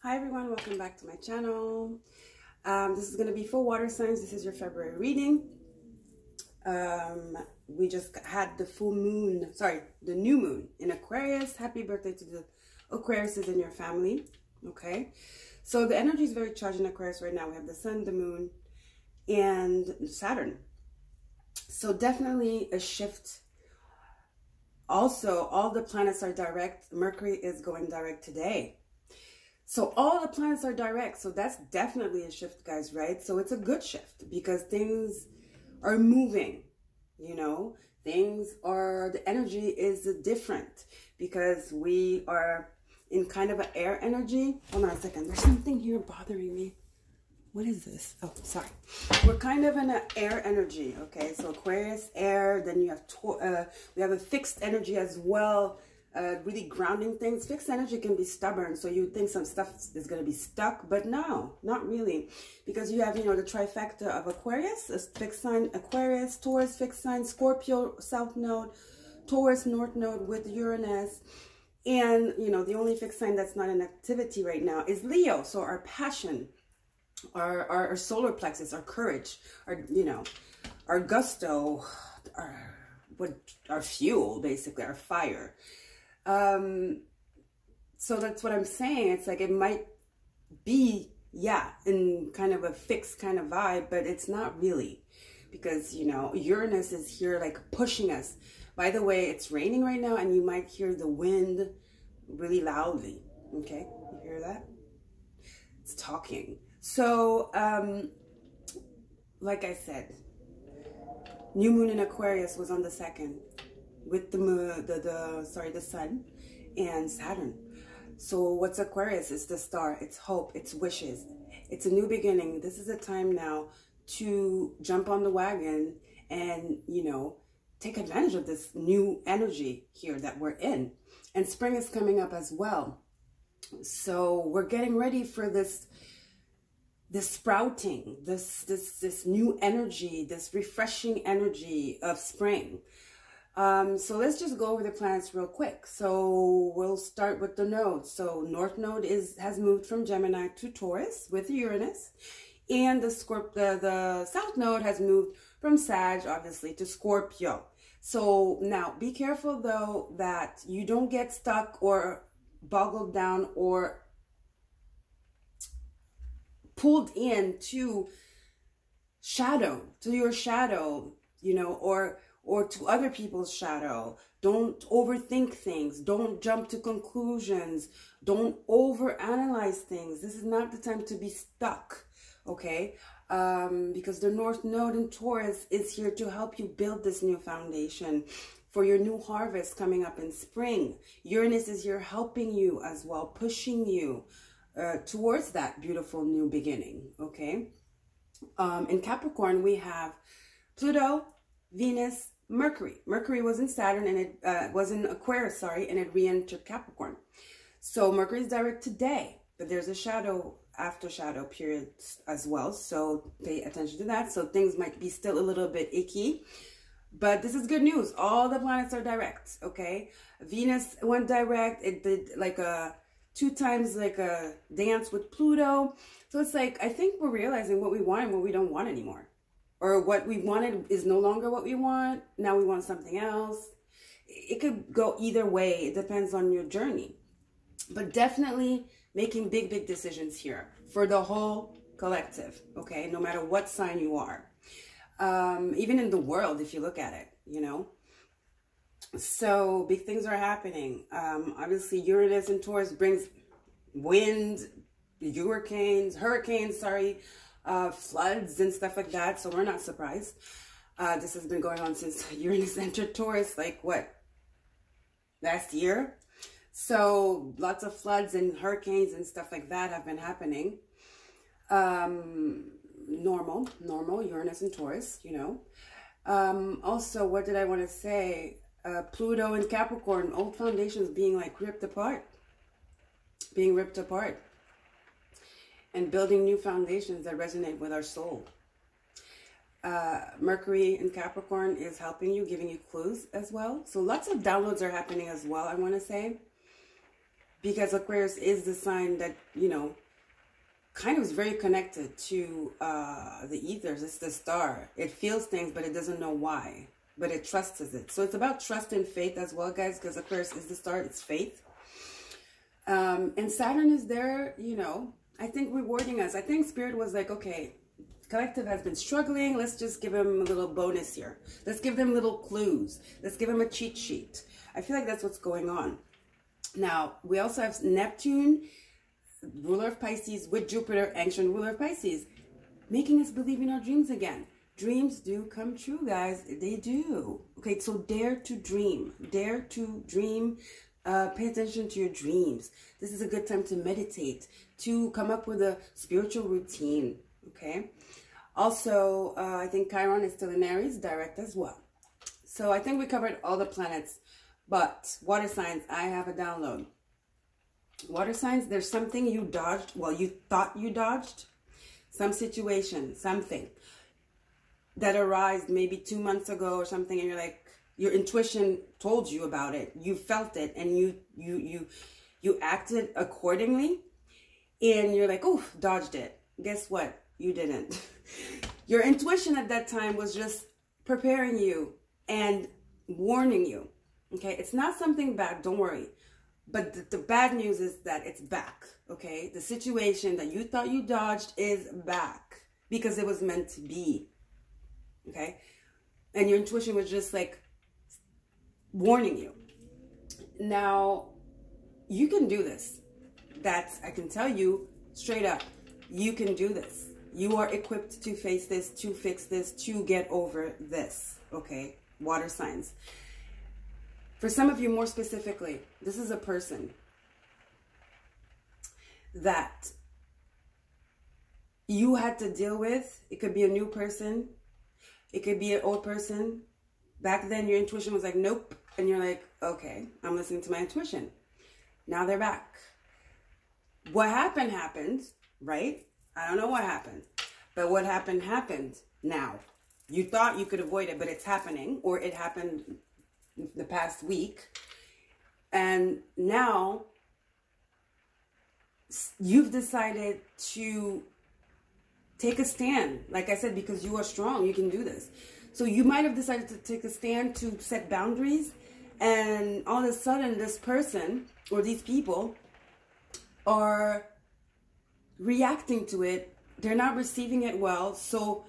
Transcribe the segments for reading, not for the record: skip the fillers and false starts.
Hi everyone, welcome back to my channel. This is going to be for water signs. This is your February reading. We just had the full moon, the new moon in Aquarius. Happy birthday to the Aquariuses in your family. Okay, so the energy is very charged in Aquarius right now. We have the sun, the moon, and Saturn. So definitely a shift. Also, all the planets are direct. Mercury is going direct today. So all the planets are direct. So that's definitely a shift, guys, right? So it's a good shift because things are moving, you know, the energy is different because we are in kind of an air energy. Hold on a second. There's something here bothering me. What is this? Oh, sorry. We're kind of in an air energy, okay? So Aquarius, air, then you have, we have a fixed energy as well, really grounding things. Fixed energy can be stubborn, so you think some stuff is going to be stuck, but no, not really. Because you have, you know, the trifecta of Aquarius, a fixed sign, Aquarius, Taurus, fixed sign, Scorpio, south node, Taurus, north node with Uranus. And, you know, the only fixed sign that's not in activity right now is Leo, so our passion. Our solar plexus, our courage, our, you know, our gusto, our fuel, basically, our fire. So that's what I'm saying. It's like it might be, yeah, in kind of a fixed kind of vibe, but it's not really, because, you know, Uranus is here like pushing us. By the way, it's raining right now and you might hear the wind really loudly. Okay, you hear that? It's talking. So, like I said, new moon in Aquarius was on the 2nd with the moon, the sun and Saturn. So what's Aquarius? It's the star, it's hope, it's wishes. It's a new beginning. This is a time now to jump on the wagon and, you know, take advantage of this new energy here that we're in. And spring is coming up as well. So we're getting ready for this sprouting, this new energy, this refreshing energy of spring. So let's just go over the planets real quick. So we'll start with the nodes. So North Node has moved from Gemini to Taurus with Uranus, and the South Node has moved from Sag, obviously, to Scorpio. So now be careful though that you don't get stuck or boggled down or pulled into your shadow, you know, or to other people's shadow. Don't overthink things. Don't jump to conclusions. Don't overanalyze things. This is not the time to be stuck, okay? Because the North Node in Taurus is here to help you build this new foundation for your new harvest coming up in spring. Uranus is here helping you as well, pushing you towards that beautiful new beginning, okay? In Capricorn, we have Pluto, Venus, Mercury. Mercury was in Saturn and it was in Aquarius, and it re-entered Capricorn. So Mercury is direct today, but there's a shadow, after shadow period as well. So pay attention to that. So things might be still a little bit icky, but this is good news. All the planets are direct, okay? Venus went direct. It did like a 2 times like a dance with Pluto. So it's like, I think we're realizing what we want and what we don't want anymore. Or what we wanted is no longer what we want. Now we want something else. It could go either way. It depends on your journey. But definitely making big, big decisions here for the whole collective, okay? No matter what sign you are. Even in the world, if you look at it, you know? So big things are happening. Obviously Uranus and Taurus brings wind, hurricanes, floods and stuff like that. So we're not surprised. This has been going on since Uranus entered Taurus, like what, last year? So lots of floods and hurricanes and stuff like that have been happening. Normal, Uranus and Taurus, you know. Also, what did I want to say? Pluto and Capricorn, old foundations being like ripped apart, and building new foundations that resonate with our soul. Mercury in Capricorn is helping you, giving you clues as well. So lots of downloads are happening as well, I want to say. because Aquarius is the sign that, you know, kind of is very connected to the ethers. It's the star. It feels things, but it doesn't know why, but it trusts it. So it's about trust and faith as well, guys, because Aquarius is the star. It's faith. And Saturn is there, you know, I think rewarding us. I think Spirit was like, okay, collective has been struggling. Let's just give them a little bonus here. Let's give them little clues. Let's give them a cheat sheet. I feel like that's what's going on. Now, we also have Neptune, ruler of Pisces, with Jupiter, ancient ruler of Pisces, making us believe in our dreams again. Dreams do come true, guys. They do. Okay, so dare to dream. Dare to dream. Pay attention to your dreams. This is a good time to meditate, to come up with a spiritual routine. Okay. Also, I think Chiron is still in Aries, direct as well. So I think we covered all the planets. But water signs, I have a download. Water signs, there's something you dodged. Well, you thought you dodged. Some situation, something that arose maybe 2 months ago or something. And you're like, your intuition told you about it. You felt it and you acted accordingly. And you're like, oh, dodged it. Guess what? You didn't. Your intuition at that time was just preparing you and warning you. Okay, it's not something bad, don't worry. But the bad news is that it's back, okay? The situation that you thought you dodged is back because it was meant to be, okay? And your intuition was just like warning you. Now, you can do this. That's, I can tell you straight up, you can do this. You are equipped to face this, to fix this, to get over this, okay? Water signs. For some of you, more specifically, this is a person that you had to deal with. It could be a new person. It could be an old person. Back then, your intuition was like, nope. And you're like, okay, I'm listening to my intuition. Now they're back. What happened, happened, right? I don't know what happened. But what happened, happened now. You thought you could avoid it, but it's happening. Or it happened the past week, and now you've decided to take a stand. Like I said, because you are strong, you can do this. So you might have decided to take a stand to set boundaries, and all of a sudden this person or these people are reacting to it. They're not receiving it well. So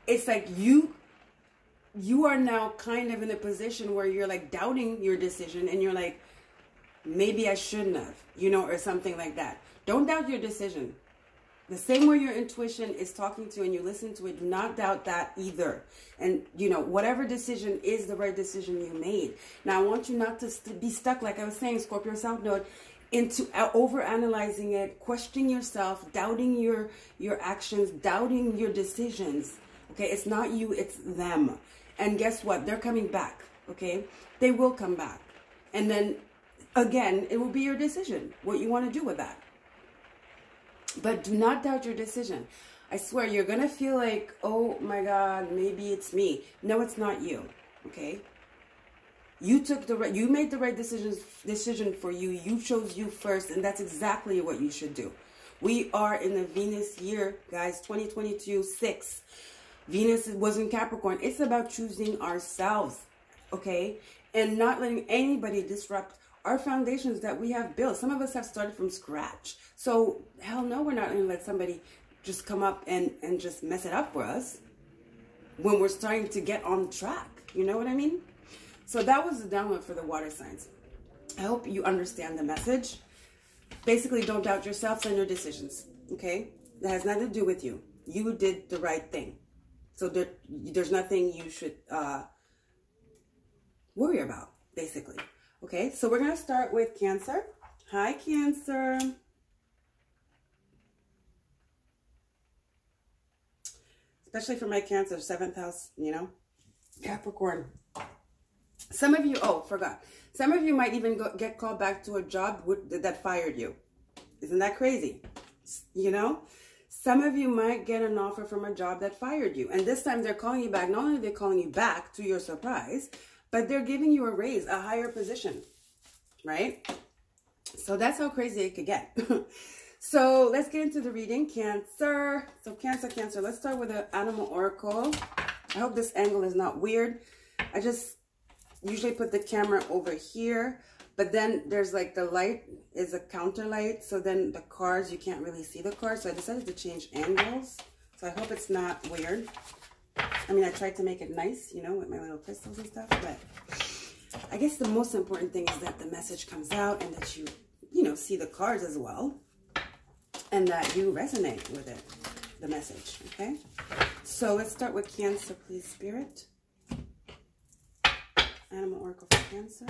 it's like you are now kind of in a position where you're like doubting your decision, and you're like, maybe I shouldn't have, you know, or something like that. Don't doubt your decision. The same way your intuition is talking to you and you listen to it, do not doubt that either. And, you know, whatever decision is the right decision you made. Now, I want you not to be stuck, like I was saying, Scorpio South Node, into over-analyzing it, questioning yourself, doubting your actions, doubting your decisions. Okay, it's not you, it's them. And guess what? They're coming back, okay? They will come back. And then, again, it will be your decision, what you want to do with that. But do not doubt your decision. I swear, you're going to feel like, oh my God, maybe it's me. No, it's not you, okay? You made the right decision for you. You chose you first, and that's exactly what you should do. We are in the Venus year, guys, 2022-6. Venus was in Capricorn. It's about choosing ourselves, okay? And not letting anybody disrupt our foundations that we have built. Some of us have started from scratch. So, hell no, we're not going to let somebody just come up and just mess it up for us when we're starting to get on track. You know what I mean? So that was the download for the water signs. I hope you understand the message. Basically, don't doubt yourselves and your decisions, okay? That has nothing to do with you. You did the right thing. So there's nothing you should worry about, basically. Okay, so we're going to start with Cancer. Hi, Cancer. Especially for my Cancer, 7th house, you know, Capricorn. Some of you, oh, forgot. Some of you might even get called back to a job that fired you. Isn't that crazy? You know? Some of you might get an offer from a job that fired you. And this time they're calling you back. Not only are they calling you back to your surprise, but they're giving you a raise, a higher position. Right? So that's how crazy it could get. So let's get into the reading. Cancer. So Cancer. Let's start with the animal oracle. I hope this angle is not weird. I just usually put the camera over here, but then there's like the light is a counter light. So then the cards, you can't really see the cards. So I decided to change angles. So I hope it's not weird. I mean, I tried to make it nice, you know, with my little crystals and stuff, but I guess the most important thing is that the message comes out and that you know, see the cards as well and that you resonate with it, the message, okay? So let's start with Cancer, please, Spirit. Animal oracle for Cancer.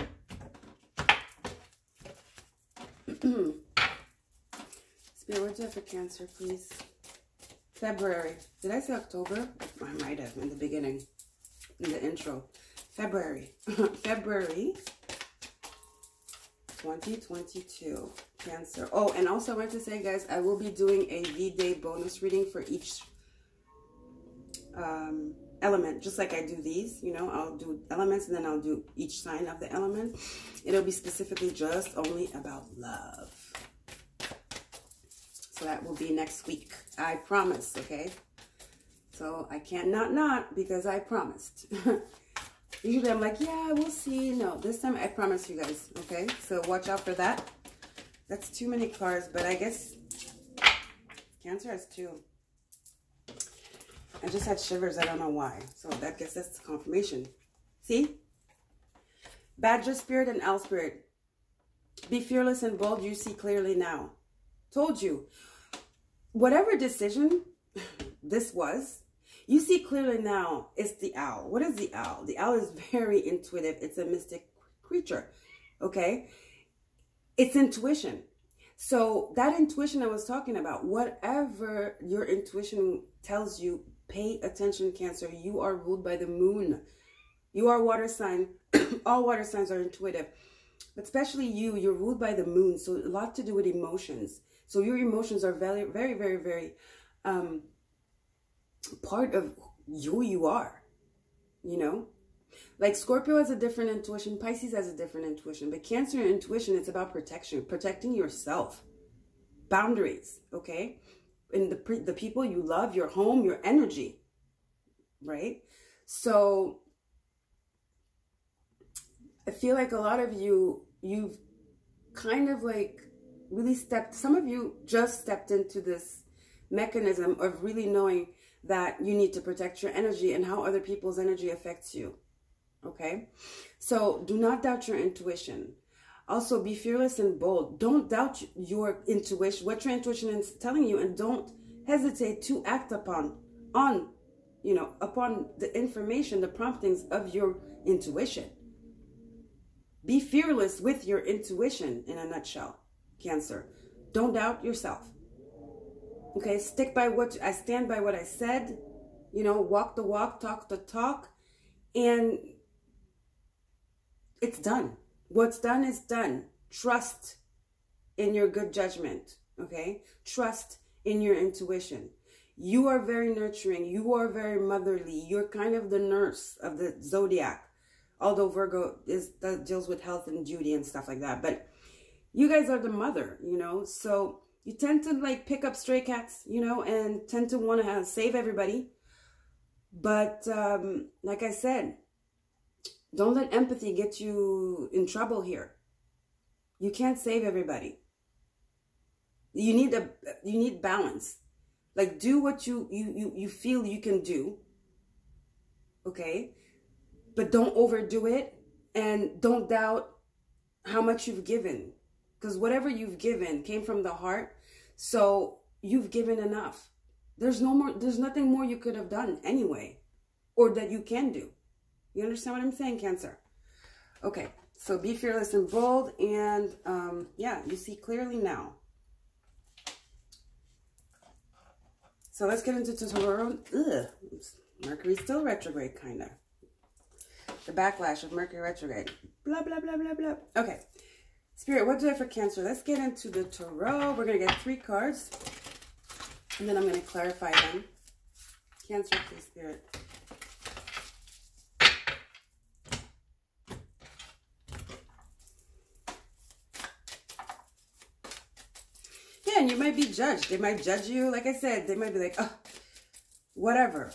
Spirit, what do you have for Cancer, please? February. Did I say October? I might have in the beginning, in the intro. February. February 2022. Cancer. Oh, and also I wanted to say, guys, I will be doing a V-Day bonus reading for each element, just like I do these. You know, I'll do elements and then I'll do each sign of the element. It'll be specifically just only about love. So that will be next week. I promise, okay? So I can't not because I promised. Usually I'm like, yeah, we'll see. No, this time I promise you guys, okay? So watch out for that. That's too many cards, but I guess Cancer has 2. I just had shivers. I don't know why. So I guess that's the confirmation. See? Badger Spirit and Owl Spirit. Be fearless and bold. You see clearly now. Told you. Whatever decision this was, you see clearly now. It's the owl. What is the owl? The owl is very intuitive. It's a mystic creature. Okay? It's intuition. So that intuition I was talking about, whatever your intuition tells you, pay attention, Cancer. You are ruled by the moon. You are water sign. All water signs are intuitive. But especially you're ruled by the moon. So a lot to do with emotions. So your emotions are very, very, very, very part of who you are, you know? Like Scorpio has a different intuition. Pisces has a different intuition. But Cancer intuition, it's about protection. Protecting yourself. Boundaries, okay? And the people you love, your home, your energy, right? So I feel like a lot of you've kind of like really some of you just stepped into this mechanism of really knowing that you need to protect your energy and how other people's energy affects you. Okay? So do not doubt your intuition. Also, be fearless and bold. Don't doubt your intuition, what your intuition is telling you, and don't hesitate to act upon the information, the promptings of your intuition. Be fearless with your intuition in a nutshell, Cancer. Don't doubt yourself. Okay, stick by I stand by what I said, you know, walk the walk, talk the talk, and it's done. What's done is done. Trust in your good judgment, okay? Trust in your intuition. You are very nurturing. You are very motherly. You're kind of the nurse of the zodiac, although Virgo deals with health and duty and stuff like that. But you guys are the mother, you know, so you tend to like pick up stray cats, you know, and tend to want to save everybody. But like I said, don't let empathy get you in trouble here. You can't save everybody. You need balance. Like do what you feel you can do. Okay? But don't overdo it, and don't doubt how much you've given. Because whatever you've given came from the heart. So you've given enough. There's nothing more you could have done anyway, or that you can do. You understand what I'm saying, Cancer? Okay, so be fearless and bold, and yeah, you see clearly now. So let's get into Taurus. Mercury's still retrograde, kind of. The backlash of Mercury retrograde. Blah, blah, blah, blah, blah. Okay. Spirit, what do I have for Cancer? Let's get into the Tarot. We're going to get 3 cards. And then I'm going to clarify them. Cancer, please, Spirit. might be judged. They might judge you. Like I said, they might be like, oh, whatever.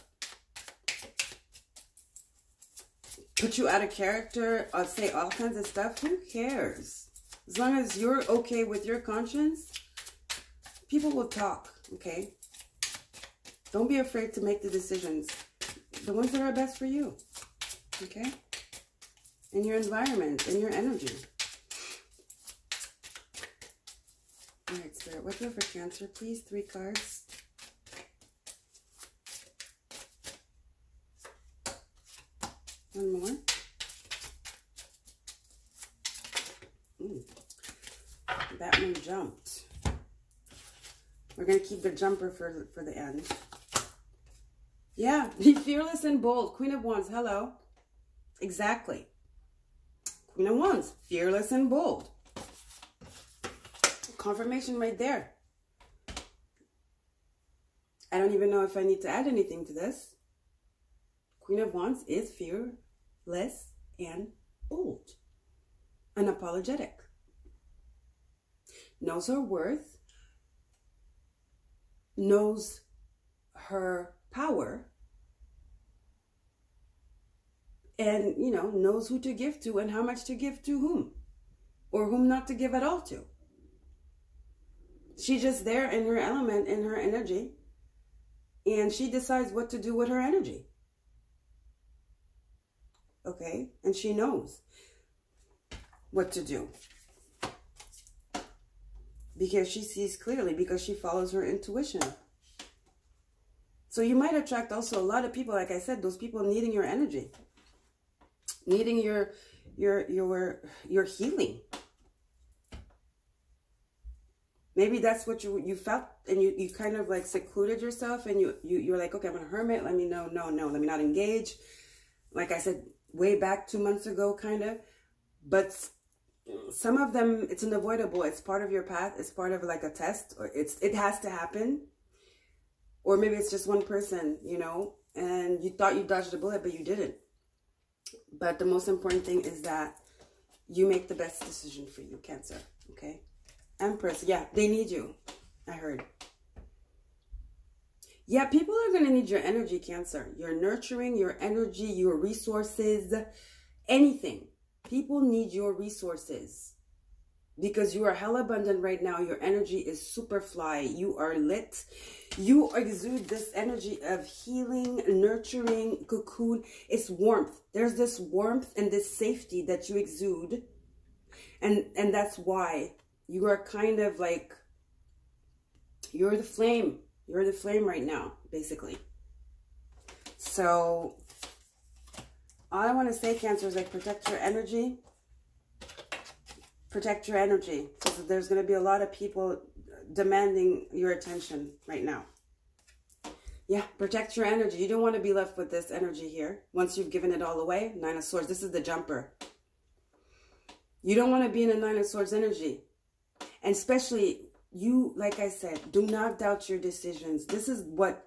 Put you out of character, or say all kinds of stuff. Who cares? As long as you're okay with your conscience, people will talk, okay? Don't be afraid to make the decisions. The ones that are best for you, okay? In your environment, in your energy. All right, Spirit, what's up for Cancer, please? 3 cards. One more. That one jumped. We're going to keep the jumper for the end. Yeah, be fearless and bold. Queen of Wands, hello. Exactly. Queen of Wands, fearless and bold. Confirmation right there. I don't even know if I need to add anything to this. Queen of Wands is fearless and bold. Unapologetic. Knows her worth. Knows her power. And, you know, knows who to give to and how much to give to whom. Or whom not to give at all to. She's just there in her element, in her energy. And she decides what to do with her energy. Okay? And she knows what to do. Because she sees clearly, because she follows her intuition. So you might attract also a lot of people, like I said, those people needing your energy. Needing your healing. Maybe that's what you felt, and you kind of like secluded yourself, and you're like, okay, I'm a hermit. Let me no, let me not engage. Like I said, way back 2 months ago, kind of. But some of them, it's unavoidable. It's part of your path. It's part of like a test, or it has to happen. Or maybe it's just one person, you know, and you thought you dodged a bullet, but you didn't. But the most important thing is that you make the best decision for you, Cancer, okay? Empress, yeah, they need you, I heard. Yeah, people are going to need your energy, Cancer. Your nurturing, your energy, your resources, anything. People need your resources because you are hell abundant right now. Your energy is super fly. You are lit. You exude this energy of healing, nurturing, cocoon. It's warmth. There's this warmth and this safety that you exude. And that's why you are kind of like, you're the flame. You're the flame right now, basically. So all I want to say, Cancer, is like protect your energy. Protect your energy. Because there's going to be a lot of people demanding your attention right now. Yeah, protect your energy. You don't want to be left with this energy here. Once you've given it all away, 9 of Swords. This is the jumper. You don't want to be in a 9 of Swords energy. And especially you, like I said, do not doubt your decisions. This is what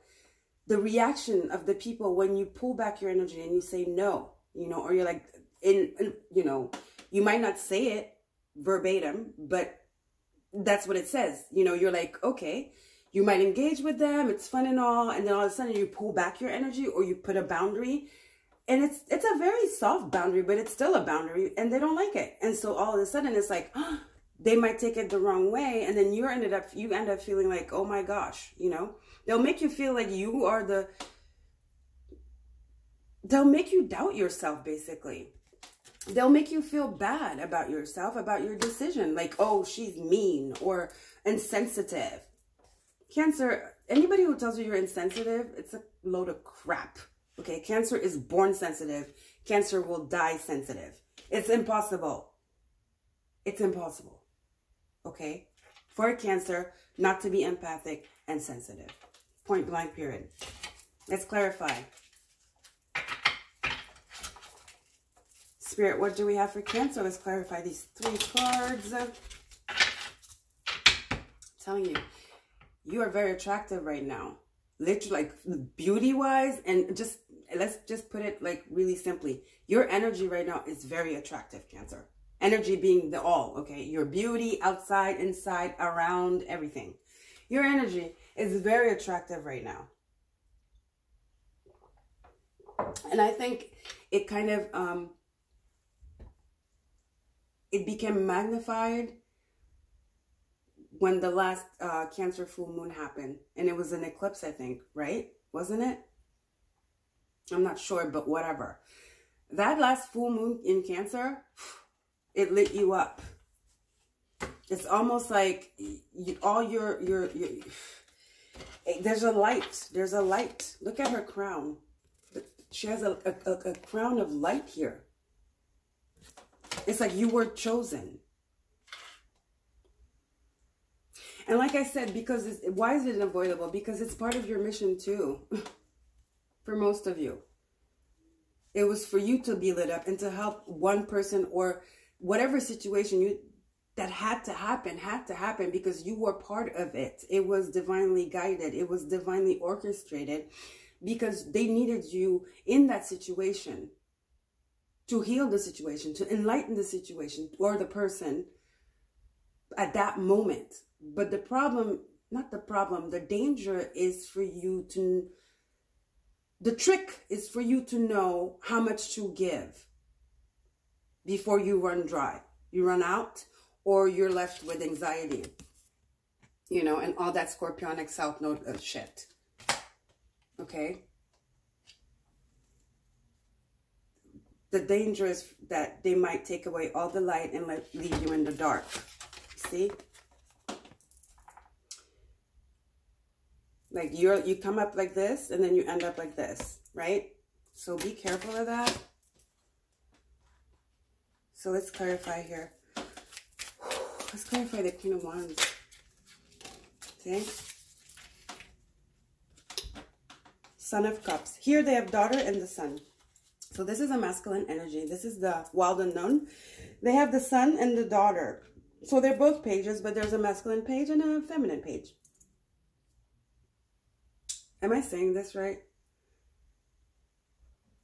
the reaction of the people when you pull back your energy and you say no, you know, or you're like, you know, you might not say it verbatim, but that's what it says. You know, you're like, okay, you might engage with them. It's fun and all. And then all of a sudden you pull back your energy or you put a boundary. And it's a very soft boundary, but it's still a boundary and they don't like it. And so all of a sudden it's like, oh, they might take it the wrong way. And then you end up feeling like, oh my gosh, you know, they'll make you feel like you are they'll make you doubt yourself, basically. They'll make you feel bad about yourself, about your decision. Like, oh, she's mean or insensitive. Cancer, anybody who tells you you're insensitive, it's a load of crap. Okay, Cancer is born sensitive. Cancer will die sensitive. It's impossible. It's impossible. Okay? For a Cancer not to be empathic and sensitive. Point blank, period. Let's clarify. Spirit, what do we have for Cancer? Let's clarify these 3 cards. I'm telling you, you are very attractive right now. Literally, like beauty-wise, and let's just put it like really simply. Your energy right now is very attractive, Cancer. Energy being the all, okay? Your beauty, outside, inside, around, everything. Your energy is very attractive right now. And I think it kind of, it became magnified when the last Cancer full moon happened. And it was an eclipse, I think, right? Wasn't it? I'm not sure, but whatever. That last full moon in Cancer, it lit you up. It's almost like there's a light. There's a light. Look at her crown. She has a crown of light here. It's like you were chosen. And like I said, because why is it unavoidable? Because it's part of your mission too. For most of you. It was for you to be lit up and to help one person or whatever situation that had to happen because you were part of it. It was divinely guided. It was divinely orchestrated because they needed you in that situation to heal the situation, to enlighten the situation or the person at that moment. But the problem, not the problem, the danger is for you to, the trick is for you to know how much to give before you run dry. You run out or you're left with anxiety, you know, and all that scorpionic south node shit. Okay? The danger is that they might take away all the light and leave you in the dark. See? Like you come up like this and then you end up like this, right? So be careful of that. So let's clarify here. Let's clarify the Queen of Wands. Okay? Son of Cups. Here they have daughter and the sun. So this is a masculine energy. This is the wild unknown. They have the sun and the daughter. So they're both pages, but there's a masculine page and a feminine page. Am I saying this right?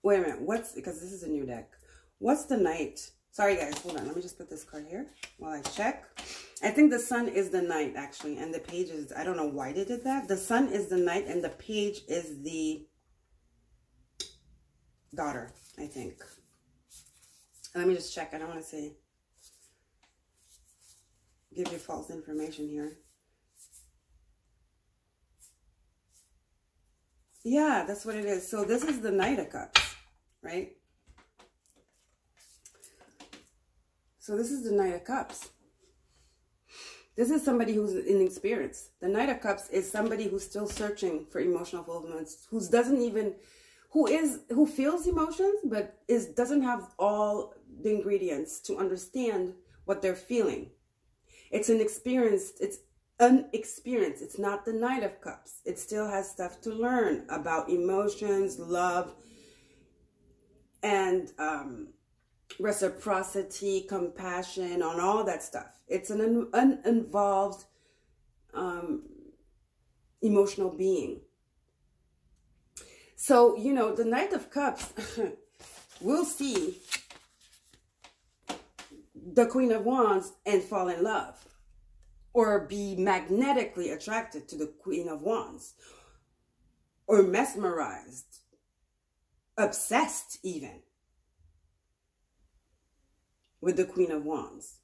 Wait a minute. Because this is a new deck. What's the Knight? Sorry, guys. Hold on. Let me just put this card here while I check. I think the sun is the Knight, actually. And the page is, I don't know why they did that. The sun is the Knight and the page is the daughter, I think. Let me just check. I don't want to say, give you false information here. Yeah, that's what it is. So this is the Knight of Cups, right? So this is the Knight of Cups. This is somebody who's inexperienced. The Knight of Cups is somebody who's still searching for emotional fulfillments, who feels emotions, but doesn't have all the ingredients to understand what they're feeling. It's unexperienced. It's not the Knight of Cups. It still has stuff to learn about emotions, love, and reciprocity, compassion, on all that stuff. It's an uninvolved emotional being. So, you know, the Knight of Cups will see the Queen of Wands and fall in love. Or be magnetically attracted to the Queen of Wands. Or mesmerized. Obsessed even. With the Queen of Wands.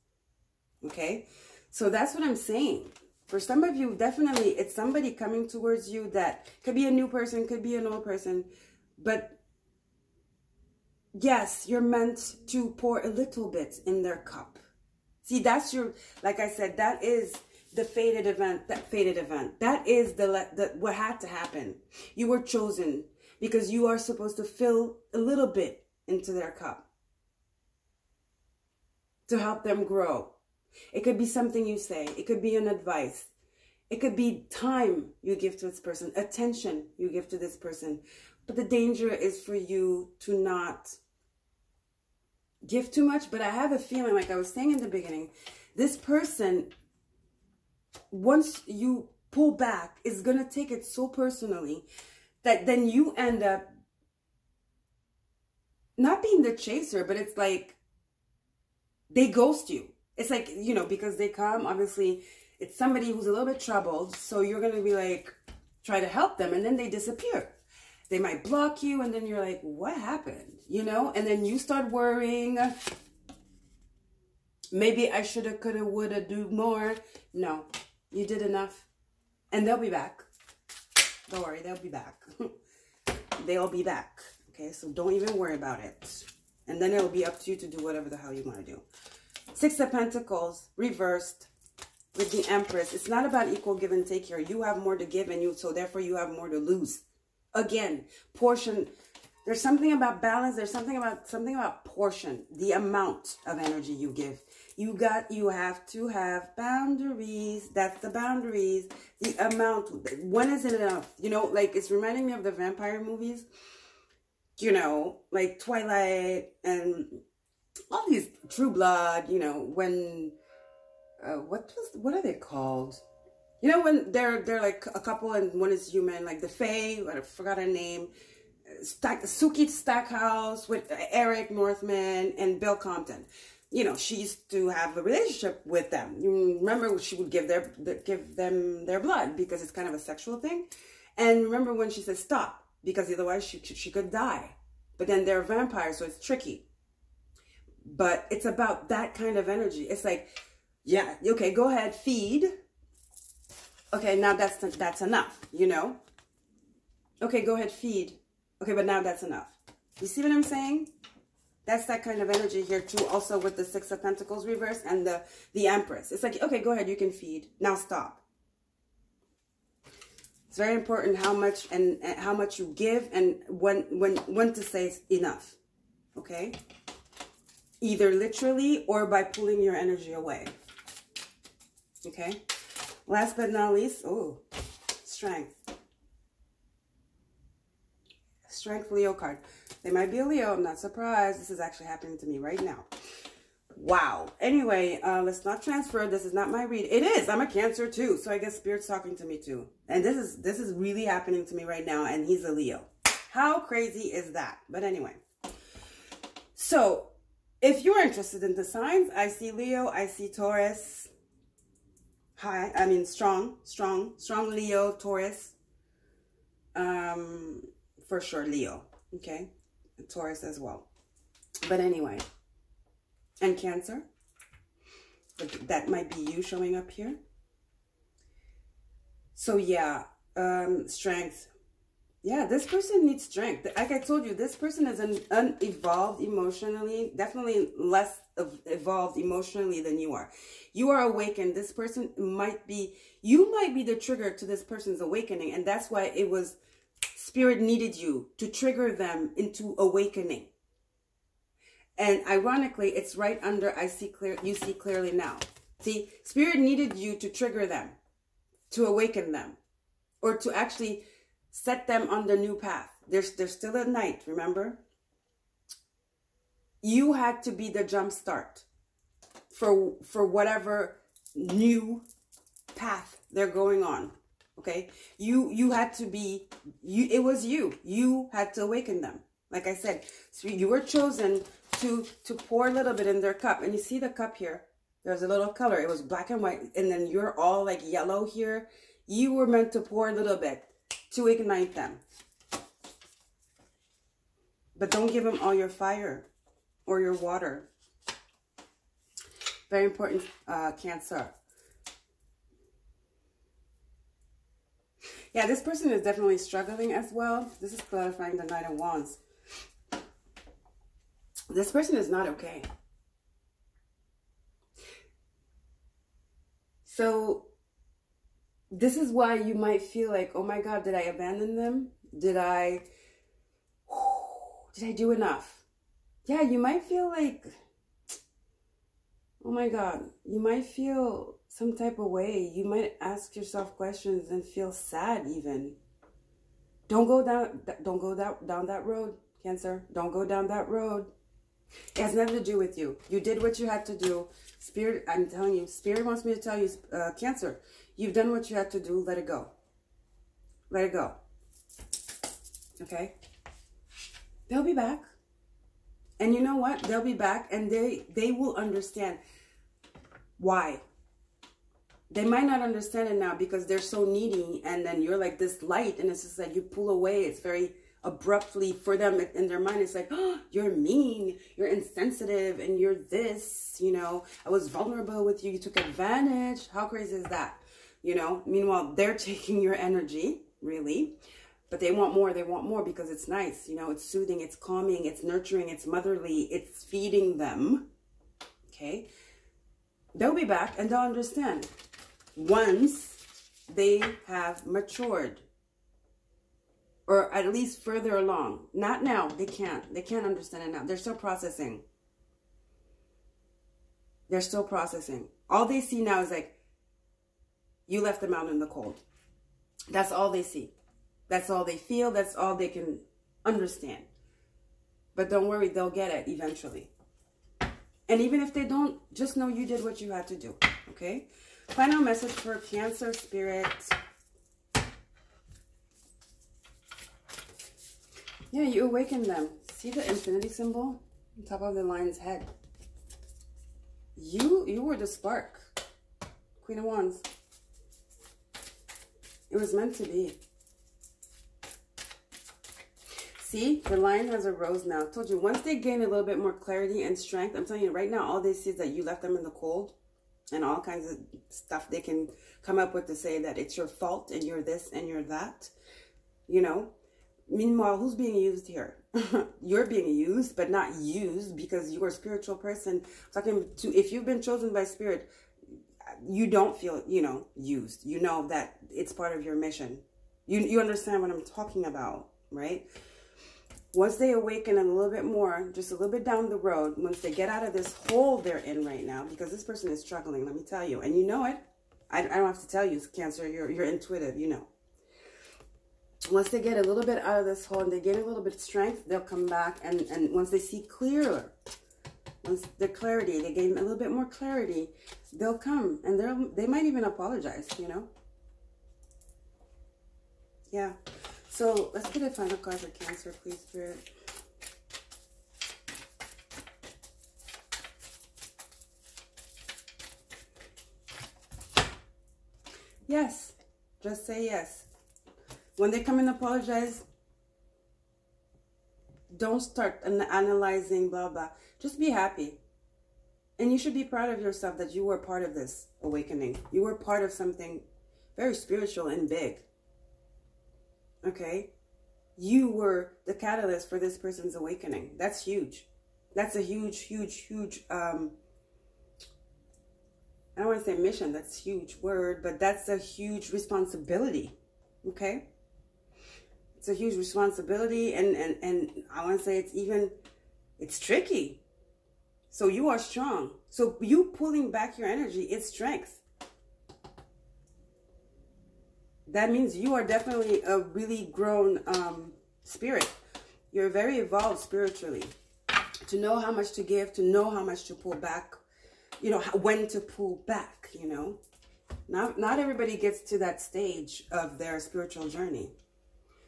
Okay? So that's what I'm saying. For some of you, definitely, it's somebody coming towards you that could be a new person, could be an old person. But yes, you're meant to pour a little bit in their cup. See, that's your, like I said, that is the fated event, That is what had to happen. You were chosen because you are supposed to fill a little bit into their cup to help them grow. It could be something you say. It could be an advice. It could be time you give to this person, attention you give to this person. But the danger is for you to not give too much. But I have a feeling, like I was saying in the beginning, this person, once you pull back, is going to take it so personally that then you end up not being the chaser, but it's like they ghost you. It's like, you know, because they come, obviously, It's somebody who's a little bit troubled. So you're going to be like, try to help them. And then they disappear. They might block you. And then you're like, what happened? You know, and then you start worrying. Maybe I shoulda, coulda, woulda, do more. No, you did enough. And they'll be back. Don't worry, they'll be back. They'll be back. Okay, so don't even worry about it. And then it'll be up to you to do whatever the hell you want to do. Six of Pentacles, reversed with the Empress. It's not about equal give and take here. You have more to give and so therefore you have more to lose. Again, portion. There's something about balance. There's something about portion, the amount of energy you give. You have to have boundaries. That's the boundaries. The amount. When is it enough? You know, like it's reminding me of the vampire movies. You know, like Twilight and all these True Blood. You know, when what are they called? You know, when they're like a couple and one is human, like the Fae. I forgot her name. Suki Stackhouse with Eric Northman and Bill Compton. You know, she used to have a relationship with them. You remember she would give them their blood because it's kind of a sexual thing. And remember when she said stop because otherwise she could die. But then they're vampires, so it's tricky. But it's about that kind of energy. It's like, yeah, okay, go ahead, feed. Okay, now that's enough, you know? Okay, go ahead, feed. Okay, but now that's enough. You see what I'm saying? That's that kind of energy here too. Also with the Six of Pentacles reverse and the Empress. It's like, okay, go ahead, you can feed. Now stop. It's very important how much and how much you give and when to say enough. Okay? Either literally or by pulling your energy away. Okay? Last but not least, oh, Strength. Strength Leo card. They might be a Leo. I'm not surprised. This is actually happening to me right now. Wow. Anyway, let's not transfer. This is not my read. It is. I'm a Cancer too. So I guess Spirit's talking to me too. And this is really happening to me right now. And he's a Leo. How crazy is that? But anyway. So if you're interested in the signs, I see Leo. I see Taurus. Strong Leo, Taurus. For sure, Leo. Okay. Taurus as well. But anyway. And Cancer. But that might be you showing up here. So yeah. Strength. Yeah, this person needs strength. Like I told you, this person is unevolved emotionally. Definitely less evolved emotionally than you are. You are awakened. This person might be... You might be the trigger to this person's awakening. And that's why it was... Spirit needed you to trigger them into awakening. And ironically, it's right under I see clear, you see clearly now. See, Spirit needed you to trigger them, to awaken them, or to actually set them on the new path. There's still a night, remember? You had to be the jump start for whatever new path they're going on. Okay, you had to be, it was you had to awaken them. Like I said, so you were chosen to pour a little bit in their cup. And you see the cup here, there's a little color. It was black and white. And then you're all like yellow here. You were meant to pour a little bit to ignite them. But don't give them all your fire or your water. Very important, Cancer. Yeah, this person is definitely struggling as well. This is clarifying the Knight of Wands. This person is not okay. So, this is why you might feel like, oh my God, did I abandon them? Did I do enough? Yeah, you might feel like, oh my God, you might feel some type of way. You might ask yourself questions and feel sad even. Don't go down that road, Cancer. Don't go down that road. It has nothing to do with you. You did what you had to do. Spirit, I'm telling you, Spirit wants me to tell you, Cancer, you've done what you had to do. Let it go. Let it go. Okay? They'll be back. And you know what? They'll be back and they will understand why. They might not understand it now because they're so needy, and then you're like this light, and it's just like you pull away. It's very abruptly for them in their mind. It's like, oh, you're mean, you're insensitive, and you're this, you know, I was vulnerable with you, you took advantage. How crazy is that? You know, meanwhile, they're taking your energy, really, but they want more because it's nice, you know, it's soothing, it's calming, it's nurturing, it's motherly, it's feeding them. Okay, they'll be back and they'll understand once they have matured, or at least further along. Not now. They can't understand it now. They're still processing. They're still processing. All they see now is like, you left them out in the cold. That's all they see. That's all they feel. That's all they can understand. But don't worry, they'll get it eventually. And even if they don't, just know you did what you had to do. Okay? Final message for Cancer Spirit. Yeah, you awaken them. See the infinity symbol on top of the lion's head? You were the spark. Queen of Wands. It was meant to be. See, the lion has a rose now. I told you, once they gain a little bit more clarity and strength, I'm telling you right now, all they see is that you left them in the cold. And all kinds of stuff they can come up with to say that it's your fault and you're this and you're that. You know? Meanwhile, who's being used here? You're being used, but not used because you're a spiritual person. I'm talking to, if you've been chosen by spirit, you don't feel, you know, used. You know that it's part of your mission. You understand what I'm talking about, right? Once they awaken a little bit more, just a little bit down the road, once they get out of this hole they're in right now, because this person is struggling, let me tell you, and you know it. I don't have to tell you, Cancer, you're intuitive, you know. Once they get a little bit out of this hole and they gain a little bit of strength, they'll come back, and once they see clearer, once the clarity, they gain a little bit more clarity, they'll come, and they might even apologize, you know. Yeah. So let's get a final card for Cancer, please, Spirit. Yes. Just say yes. When they come and apologize, don't start analyzing, blah, blah. Just be happy. And you should be proud of yourself that you were part of this awakening. You were part of something very spiritual and big. Okay? You were the catalyst for this person's awakening. That's huge. That's a huge, huge, huge, I don't want to say mission, that's a huge word, but that's a huge responsibility. Okay? It's a huge responsibility, and I want to say it's tricky. So you are strong. So you pulling back your energy, it's strength. That means you are definitely a really grown spirit. You're very evolved spiritually. To know how much to give, to know how much to pull back, you know, when to pull back, you know. Not everybody gets to that stage of their spiritual journey.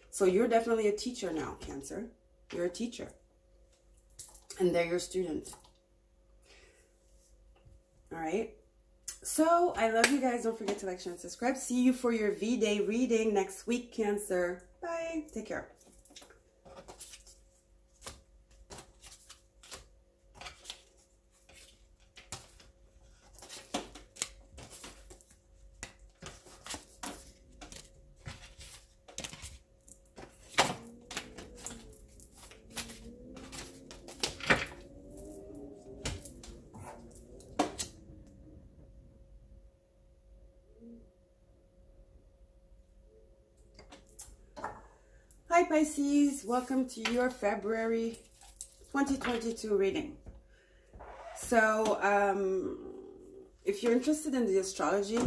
So you're definitely a teacher now, Cancer. You're a teacher. And they're your student. All right. So I love you guys. Don't forget to like, share, and subscribe. See you for your V-Day reading next week, Cancer. Bye. Take care. Hi Pisces, welcome to your February 2022 reading. So if you're interested in the astrology,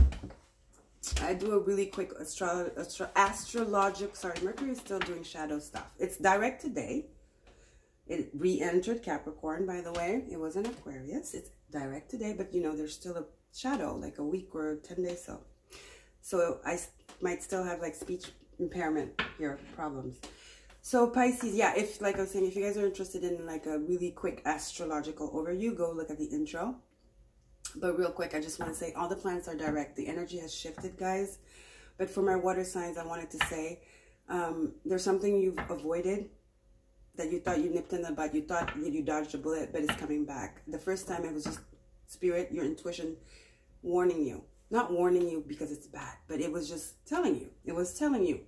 I do a really quick astrologic, sorry, Mercury is still doing shadow stuff. It's direct today. It re-entered Capricorn, by the way. It was in Aquarius. It's direct today, but you know, there's still a shadow, like a week or 10 days so I might still have like speech impairment here, problems. So Pisces, yeah, if, like I was saying, if you guys are interested in like a really quick astrological overview, go look at the intro. But real quick, I just want to say all the planets are direct. The energy has shifted, guys. But for my water signs, I wanted to say there's something you've avoided that you thought you nipped in the bud. You thought you dodged a bullet, but it's coming back. The first time it was just spirit, your intuition warning you. Not warning you because it's bad, but it was just telling you. It was telling you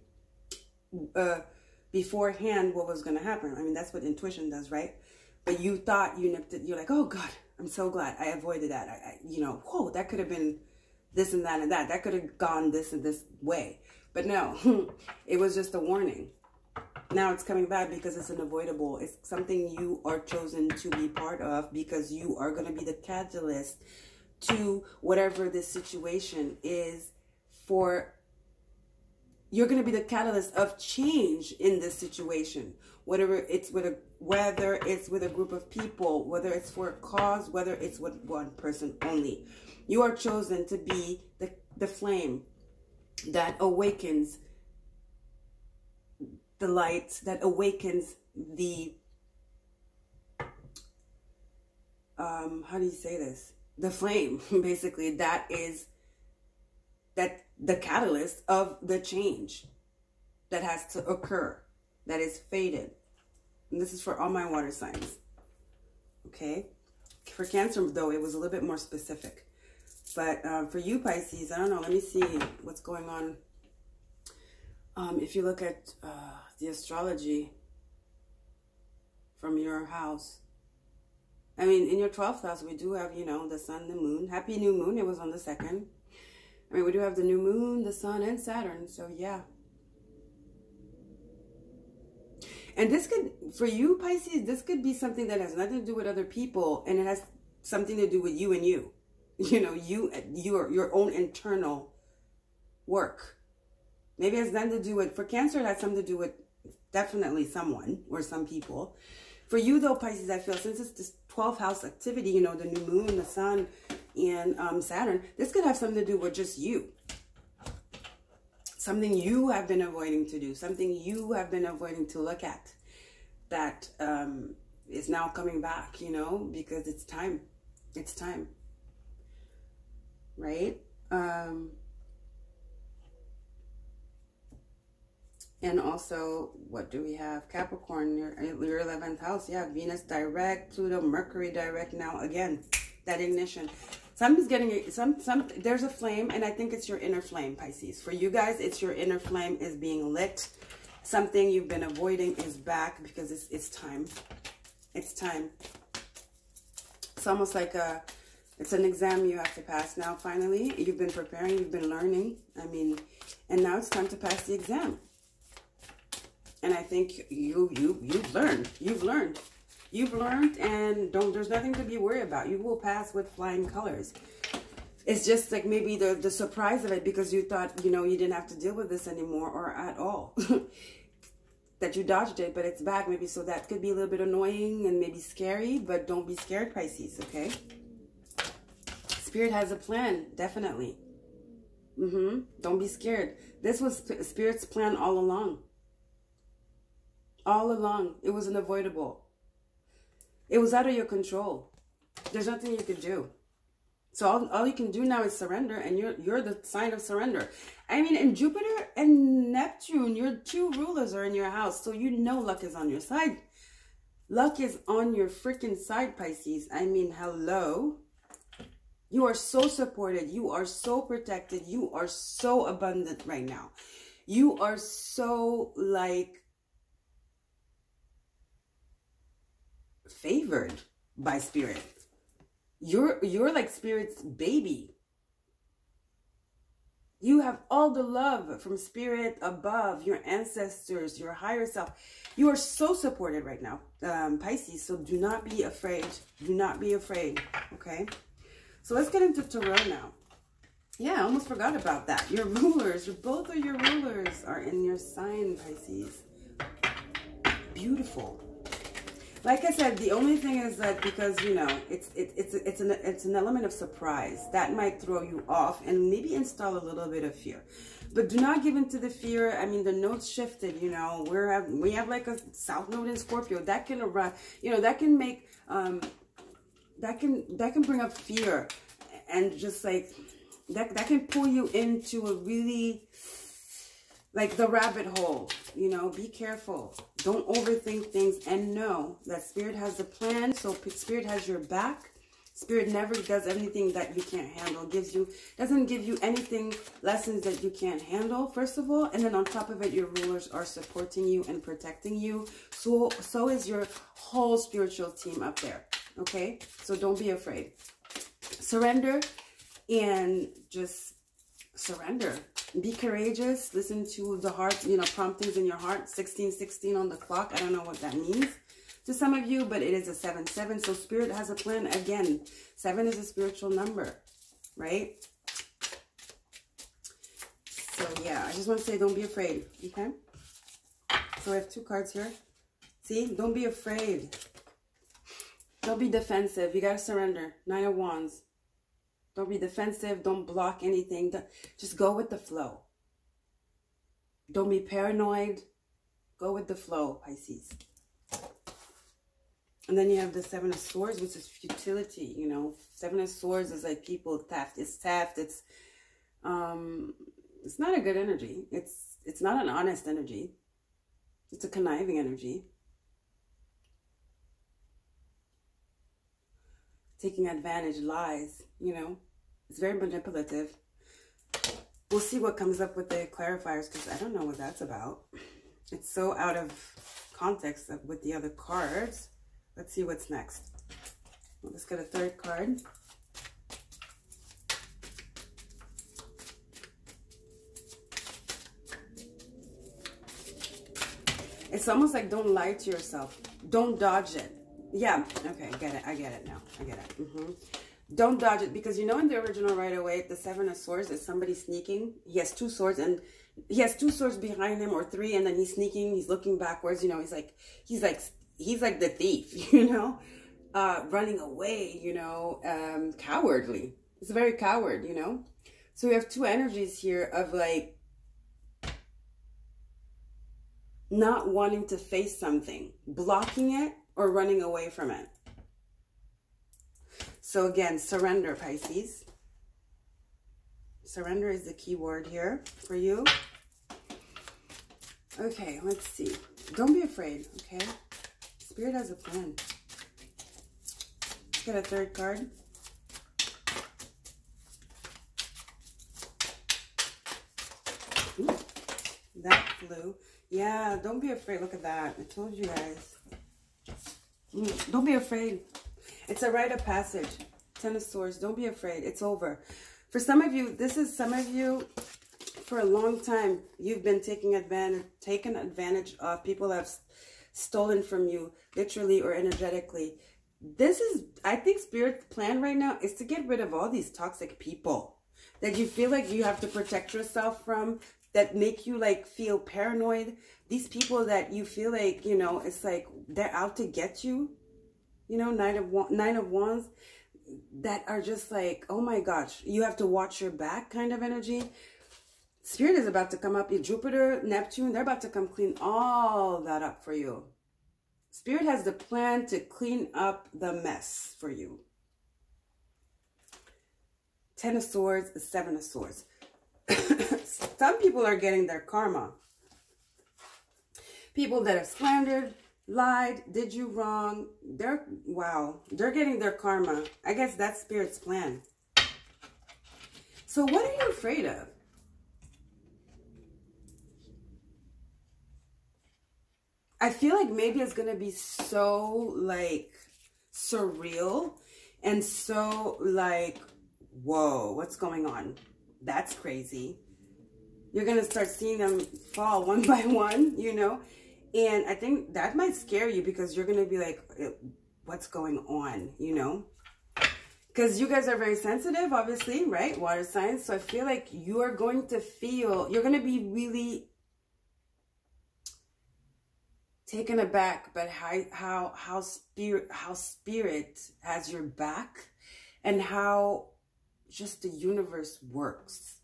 beforehand what was going to happen. I mean, that's what intuition does, right? But you thought you nipped it. You're like, oh, God, I'm so glad I avoided that. You know, whoa, that could have been this and that and that. That could have gone this and this way. But no, it was just a warning. Now it's coming back because it's unavoidable. It's something you are chosen to be part of because you are going to be the catalyst to whatever this situation is for. You're going to be the catalyst of change in this situation. Whether it's with a group of people, whether it's for a cause, whether it's with one person only. You are chosen to be the flame that awakens the light, that awakens the, how do you say this? The flame, basically, that is the catalyst of the change that has to occur, that is fated. And this is for all my water signs. Okay? For Cancer, though, it was a little bit more specific. But for you, Pisces, I don't know. Let me see what's going on. If you look at the astrology from your house. I mean, in your 12th house, we do have, you know, the sun, the moon. Happy new moon. It was on the 2nd. I mean, we do have the new moon, the sun, and Saturn. So, yeah. And this could, for you, Pisces, this could be something that has nothing to do with other people. And it has something to do with you and you. You know, your own internal work. Maybe it has nothing to do with, for Cancer, it has something to do with definitely someone or some people. For you, though, Pisces, I feel, since it's this 12th house activity, you know, the new moon, the sun, and Saturn, this could have something to do with just you. Something you have been avoiding to do, something you have been avoiding to look at that is now coming back, you know, because it's time. It's time. Right? And also, what do we have? Capricorn, your 11th house. Yeah, Venus direct, Pluto, Mercury direct. Now, again, that ignition. Something's getting, there's a flame, and I think it's your inner flame, Pisces. For you guys, it's your inner flame is being lit. Something you've been avoiding is back because it's time. It's time. It's almost like it's an exam you have to pass now, finally. You've been preparing, you've been learning. I mean, and now it's time to pass the exam. And I think you've learned. You've learned. You've learned, and there's nothing to be worried about. You will pass with flying colors. It's just like maybe the surprise of it because you thought, you know, you didn't have to deal with this anymore or at all. That you dodged it, but it's back maybe. So that could be a little bit annoying and maybe scary, but don't be scared, Pisces, okay? Spirit has a plan, definitely. Don't be scared. This was Spirit's plan all along. All along. It was unavoidable. It was out of your control. There's nothing you could do. So all you can do now is surrender, and you're the sign of surrender. I mean, and Jupiter and Neptune, your two rulers are in your house, so you know luck is on your side. Luck is on your freaking side, Pisces. I mean, hello. You are so supported. You are so protected. You are so abundant right now. You are so, like, favored by Spirit. You're like Spirit's baby. You have all the love from Spirit above, your ancestors, your higher self. You are so supported right now, Pisces. So do not be afraid. Do not be afraid. Okay. So let's get into Tarot now. Yeah, I almost forgot about that. Your rulers, both of your rulers are in your sign, Pisces. Beautiful. Like I said, the only thing is that because, you know, it's an element of surprise that might throw you off and maybe install a little bit of fear. But do not give into the fear. I mean, the notes shifted, you know. We have like a south node in Scorpio that can arise, you know, that can make that can bring up fear. and just like that can pull you into a really, like, the rabbit hole, you know. Be careful. Don't overthink things, and know that Spirit has a plan. So Spirit has your back. Spirit never does anything that you can't handle. Doesn't give you anything, lessons that you can't handle, first of all. And then on top of it, your rulers are supporting you and protecting you. So is your whole spiritual team up there. Okay? So don't be afraid. Surrender and just surrender. Be courageous. Listen to the heart, you know, promptings in your heart. 1616 on the clock. I don't know what that means to some of you, but it is a 7-7. So Spirit has a plan. Again, 7 is a spiritual number, right? So yeah, I just want to say, don't be afraid. Okay? So I have 2 cards here. See? Don't be afraid. Don't be defensive. You got to surrender. 9 of Wands. Don't be defensive. Don't block anything. Just go with the flow. Don't be paranoid. Go with the flow, Pisces. And then you have the 7 of Swords, which is futility, you know. 7 of Swords is like people theft. It's theft. It's not a good energy. It's not an honest energy. It's a conniving energy. Taking advantage, lies, you know. It's very manipulative. We'll see what comes up with the clarifiers, because I don't know what that's about. It's so out of context with the other cards. Let's see what's next. Let's get a 3rd card. It's almost like don't lie to yourself. Don't dodge it. Yeah, okay, I get it. I get it now. I get it. Don't dodge it, because you know in the original right away, the 7 of Swords is somebody sneaking. He has 2 swords, and he has 2 swords behind him, or 3, and then he's sneaking. He's looking backwards. You know, he's like the thief. You know, running away. You know, cowardly. It's very coward. You know, so we have 2 energies here of like not wanting to face something, blocking it, or running away from it. So again, surrender, Pisces. Surrender is the key word here for you. Okay, let's see. Don't be afraid, okay? Spirit has a plan. Let's get a 3rd card. Ooh, that flew. Yeah, don't be afraid. Look at that. I told you guys. Don't be afraid. It's a rite of passage. 10 of Swords. Don't be afraid. It's over. For some of you, some of you, for a long time, you've been taken advantage of. People have stolen from you, literally or energetically. This is, I think, Spirit's plan right now is to get rid of all these toxic people that you feel like you have to protect yourself from, that make you like feel paranoid. These people that you feel like, you know, it's like they're out to get you. You know, 9 of Wands, that are just like, oh my gosh, you have to watch your back kind of energy. Spirit is about to come up. Jupiter, Neptune, they're about to come clean all that up for you. Spirit has the plan to clean up the mess for you. 10 of Swords, 7 of Swords. Some people are getting their karma. People that have slandered, lied, did you wrong, they're getting their karma. I guess that's Spirit's plan. So what are you afraid of? I feel like maybe it's gonna be so like surreal and so like, whoa, what's going on? That's crazy. You're gonna start seeing them fall one by one, you know. And I think that might scare you, because you're going to be like, what's going on, you know? Because you guys are very sensitive, obviously, right? Water signs. So I feel like you are going to feel, you're going to be really taken aback, but how spirit has your back, and how just the universe works.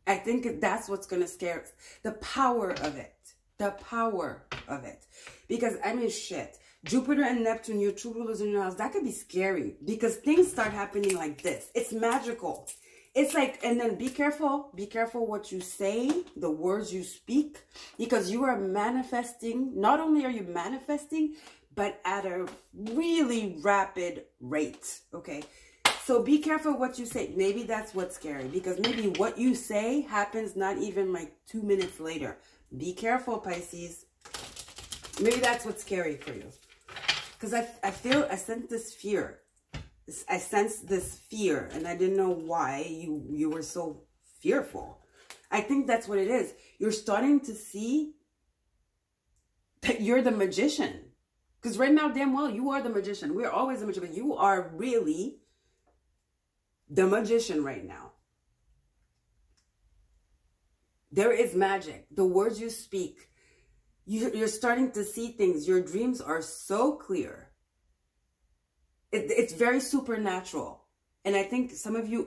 I think that's what's going to scare us. The power of it. The power of it. Because, I mean, shit. Jupiter and Neptune, your true rulers in your house, that could be scary because things start happening like this. It's magical. It's like, and then be careful what you say, the words you speak, because you are manifesting. Not only are you manifesting, but at a really rapid rate, okay? So be careful what you say. Maybe that's what's scary, because maybe what you say happens not even like 2 minutes later. Be careful, Pisces. Maybe that's what's scary for you. Because I sense this fear. I sensed this fear, and I didn't know why you were so fearful. I think that's what it is. You're starting to see that you're the magician. Because right now, damn well, you are the magician. We're always the magician, but you are really the magician right now. There is magic. The words you speak, you're starting to see things. Your dreams are so clear. It's very supernatural. And I think some of you,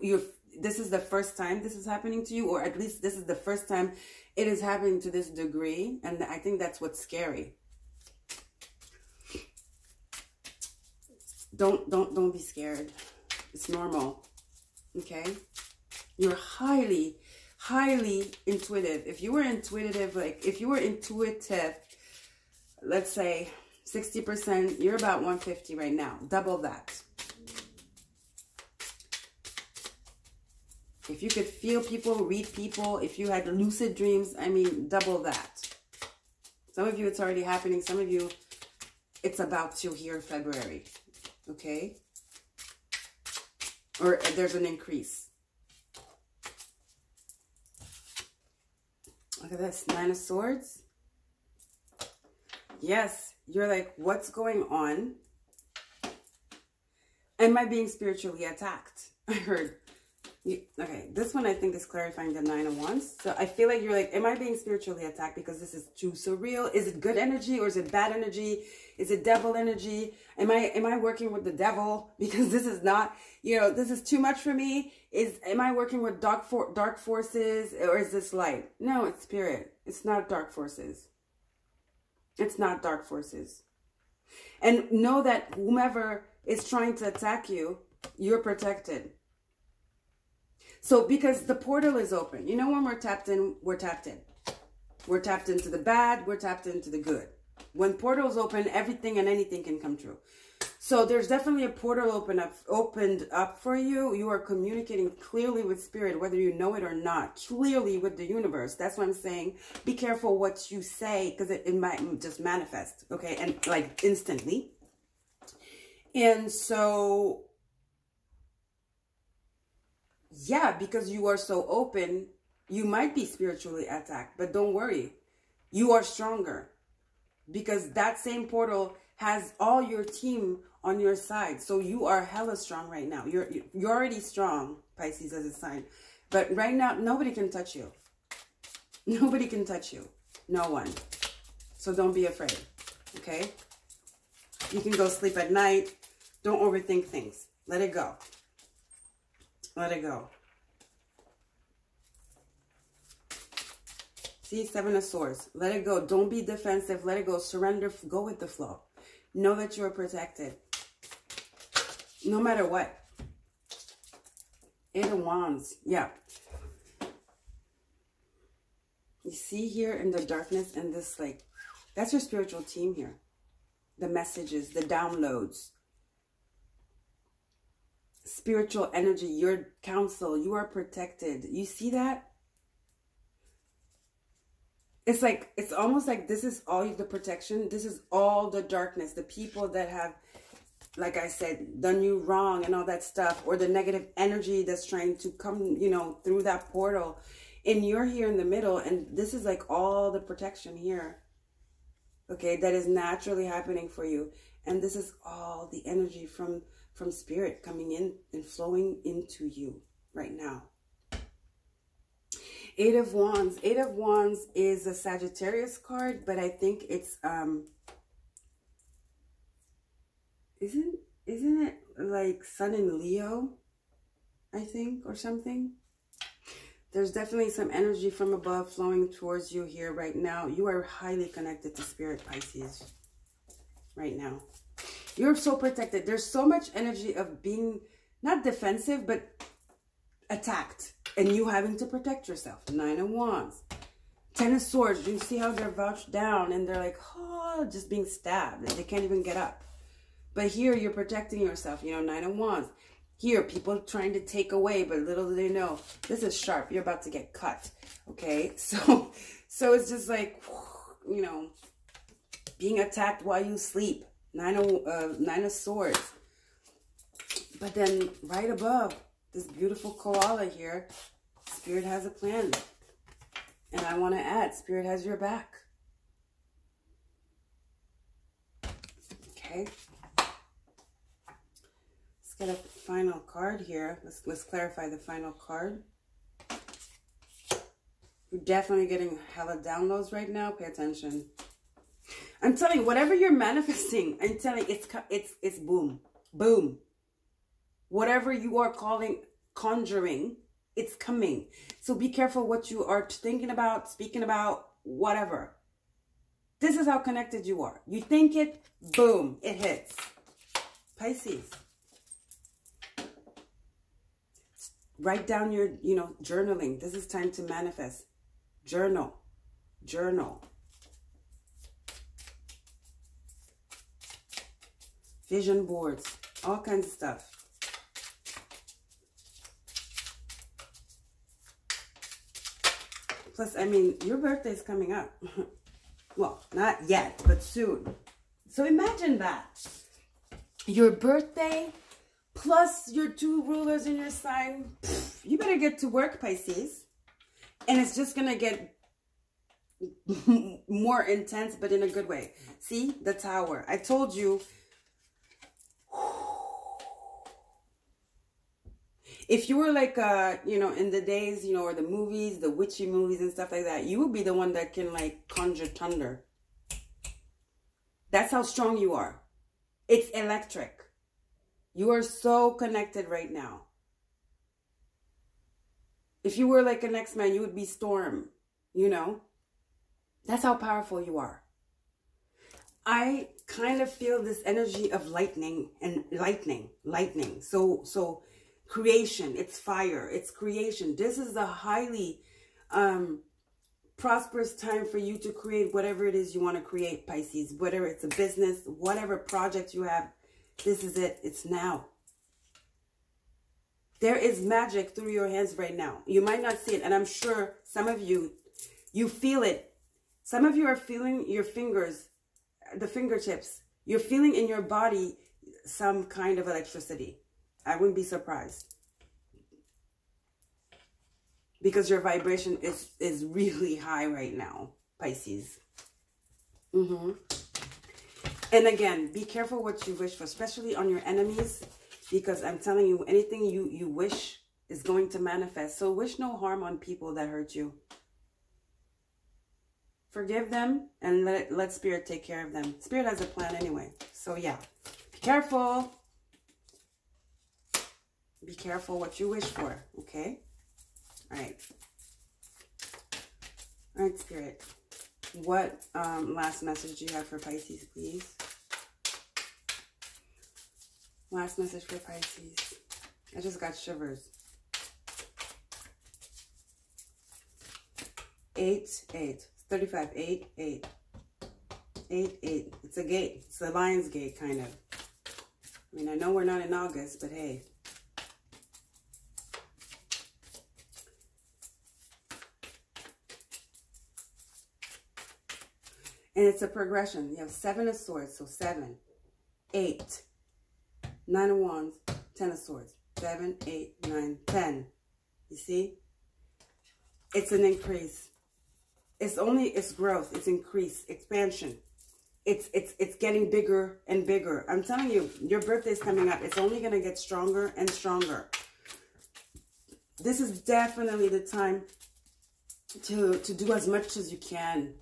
this is the first time this is happening to you, or at least this is the first time it is happening to this degree. And I think that's what's scary. Don't be scared. It's normal. Okay? You're highly intuitive. If you were intuitive, let's say 60%, you're about 150 right now. Double that. If you could feel people, read people, if you had lucid dreams, I mean, double that. Some of you, it's already happening. Some of you, it's about to here February. Okay? Or there's an increase. Look at this, 9 of Swords. Yes, you're like, what's going on? Am I being spiritually attacked? I heard. Okay, this one I think is clarifying the 9 of Wands. So I feel like you're like, am I being spiritually attacked because this is too surreal? Is it good energy or is it bad energy? Is it devil energy? Am I working with the devil because this is not, this is too much for me? Am I working with dark forces, or is this light? No, it's spirit. It's not dark forces. It's not dark forces. And know that whomever is trying to attack you, you're protected. So because the portal is open. You know, when we're tapped in, we're tapped in. We're tapped into the bad, we're tapped into the good. When portals open, everything and anything can come true. So there's definitely a portal opened up for you. You are communicating clearly with spirit, whether you know it or not, clearly with the universe. That's what I'm saying. Be careful what you say, because it might just manifest, okay? And like instantly. And so, yeah, because you are so open, you might be spiritually attacked, but don't worry. You are stronger, because that same portal has all your team on your side. So you are hella strong right now. You're already strong, Pisces, as a sign. But right now, nobody can touch you. Nobody can touch you. No one. So don't be afraid, okay? You can go sleep at night. Don't overthink things. Let it go. Let it go. See, 7 of Swords. Let it go. Don't be defensive. Let it go. Surrender. Go with the flow. Know that you are protected. No matter what. 8 of Wands. Yeah. You see here in the darkness and this, like, that's your spiritual team here. The messages, the downloads. Spiritual energy, your counsel, you are protected. You see that? It's like, it's almost like this is all the protection. This is all the darkness. The people that have, like I said, done you wrong and all that stuff. Or the negative energy that's trying to come, through that portal. And you're here in the middle. And this is like all the protection here. Okay, that is naturally happening for you. And this is all the energy from spirit coming in and flowing into you right now. 8 of Wands. 8 of Wands is a Sagittarius card, but I think it's isn't it like Sun in Leo, I think, or something? There's definitely some energy from above flowing towards you here right now. You are highly connected to spirit, Pisces. right now. You're so protected. There's so much energy of being not defensive, but attacked. And you having to protect yourself. 9 of Wands. 10 of Swords. You see how they're vouched down and they're like, oh, just being stabbed. They can't even get up. But here you're protecting yourself. You know, 9 of Wands. Here, people trying to take away, but little do they know, this is sharp. You're about to get cut. Okay? So it's just like, you know, being attacked while you sleep. 9 of Swords. But then right above, this beautiful koala here, Spirit has a plan. And I want to add, Spirit has your back. Okay. Let's get a final card here. Let's clarify the final card. You're definitely getting hella downloads right now. Pay attention. I'm telling you, whatever you're manifesting, I'm telling you, it's boom. Boom. Whatever you are conjuring, it's coming. So be careful what you are thinking about, speaking about, whatever. This is how connected you are. You think it, boom, it hits. Pisces. Write down your, you know, journaling. This is time to manifest. Journal. Journal. Vision boards. All kinds of stuff. Plus, I mean, your birthday is coming up. Well, not yet, but soon. So imagine that. Your birthday plus your 2 rulers in your sign. You better get to work, Pisces. And it's just going to get more intense, but in a good way. See? The Tower. I told you. If you were like, you know, in the days, you know, or the movies, the witchy movies and stuff like that, you would be the one that can, like, conjure thunder. That's how strong you are. It's electric. You are so connected right now. If you were like an X-Men, you would be Storm, you know? That's how powerful you are. I kind of feel this energy of lightning and lightning. So creation, it's fire, it's creation. This is a highly prosperous time for you to create whatever it is you want to create, Pisces. Whether it's a business, whatever project you have, this is it. It's now. There is magic through your hands right now. You might not see it, and I'm sure some of you, you feel it. Some of you are feeling your fingers, the fingertips. You're feeling in your body some kind of electricity. I wouldn't be surprised. Because your vibration is really high right now, Pisces. And again, be careful what you wish for, especially on your enemies. Because I'm telling you, anything you wish is going to manifest. So wish no harm on people that hurt you. Forgive them and let Spirit take care of them. Spirit has a plan anyway. So yeah, be careful. Be careful what you wish for, okay? All right. All right, Spirit. What last message do you have for Pisces, please? Last message for Pisces. I just got shivers. 8, 8. 35, 8, 8. 8, 8. It's a gate. It's a lion's gate, kind of. I mean, I know we're not in August, but hey. And it's a progression. You have 7 of Swords, so 7, 8, 9 of Wands, 10 of Swords. 7, 8, 9, 10. You see? It's an increase. It's growth. It's increase, expansion. It's getting bigger and bigger. I'm telling you, your birthday's coming up. It's only going to get stronger and stronger. This is definitely the time to do as much as you can.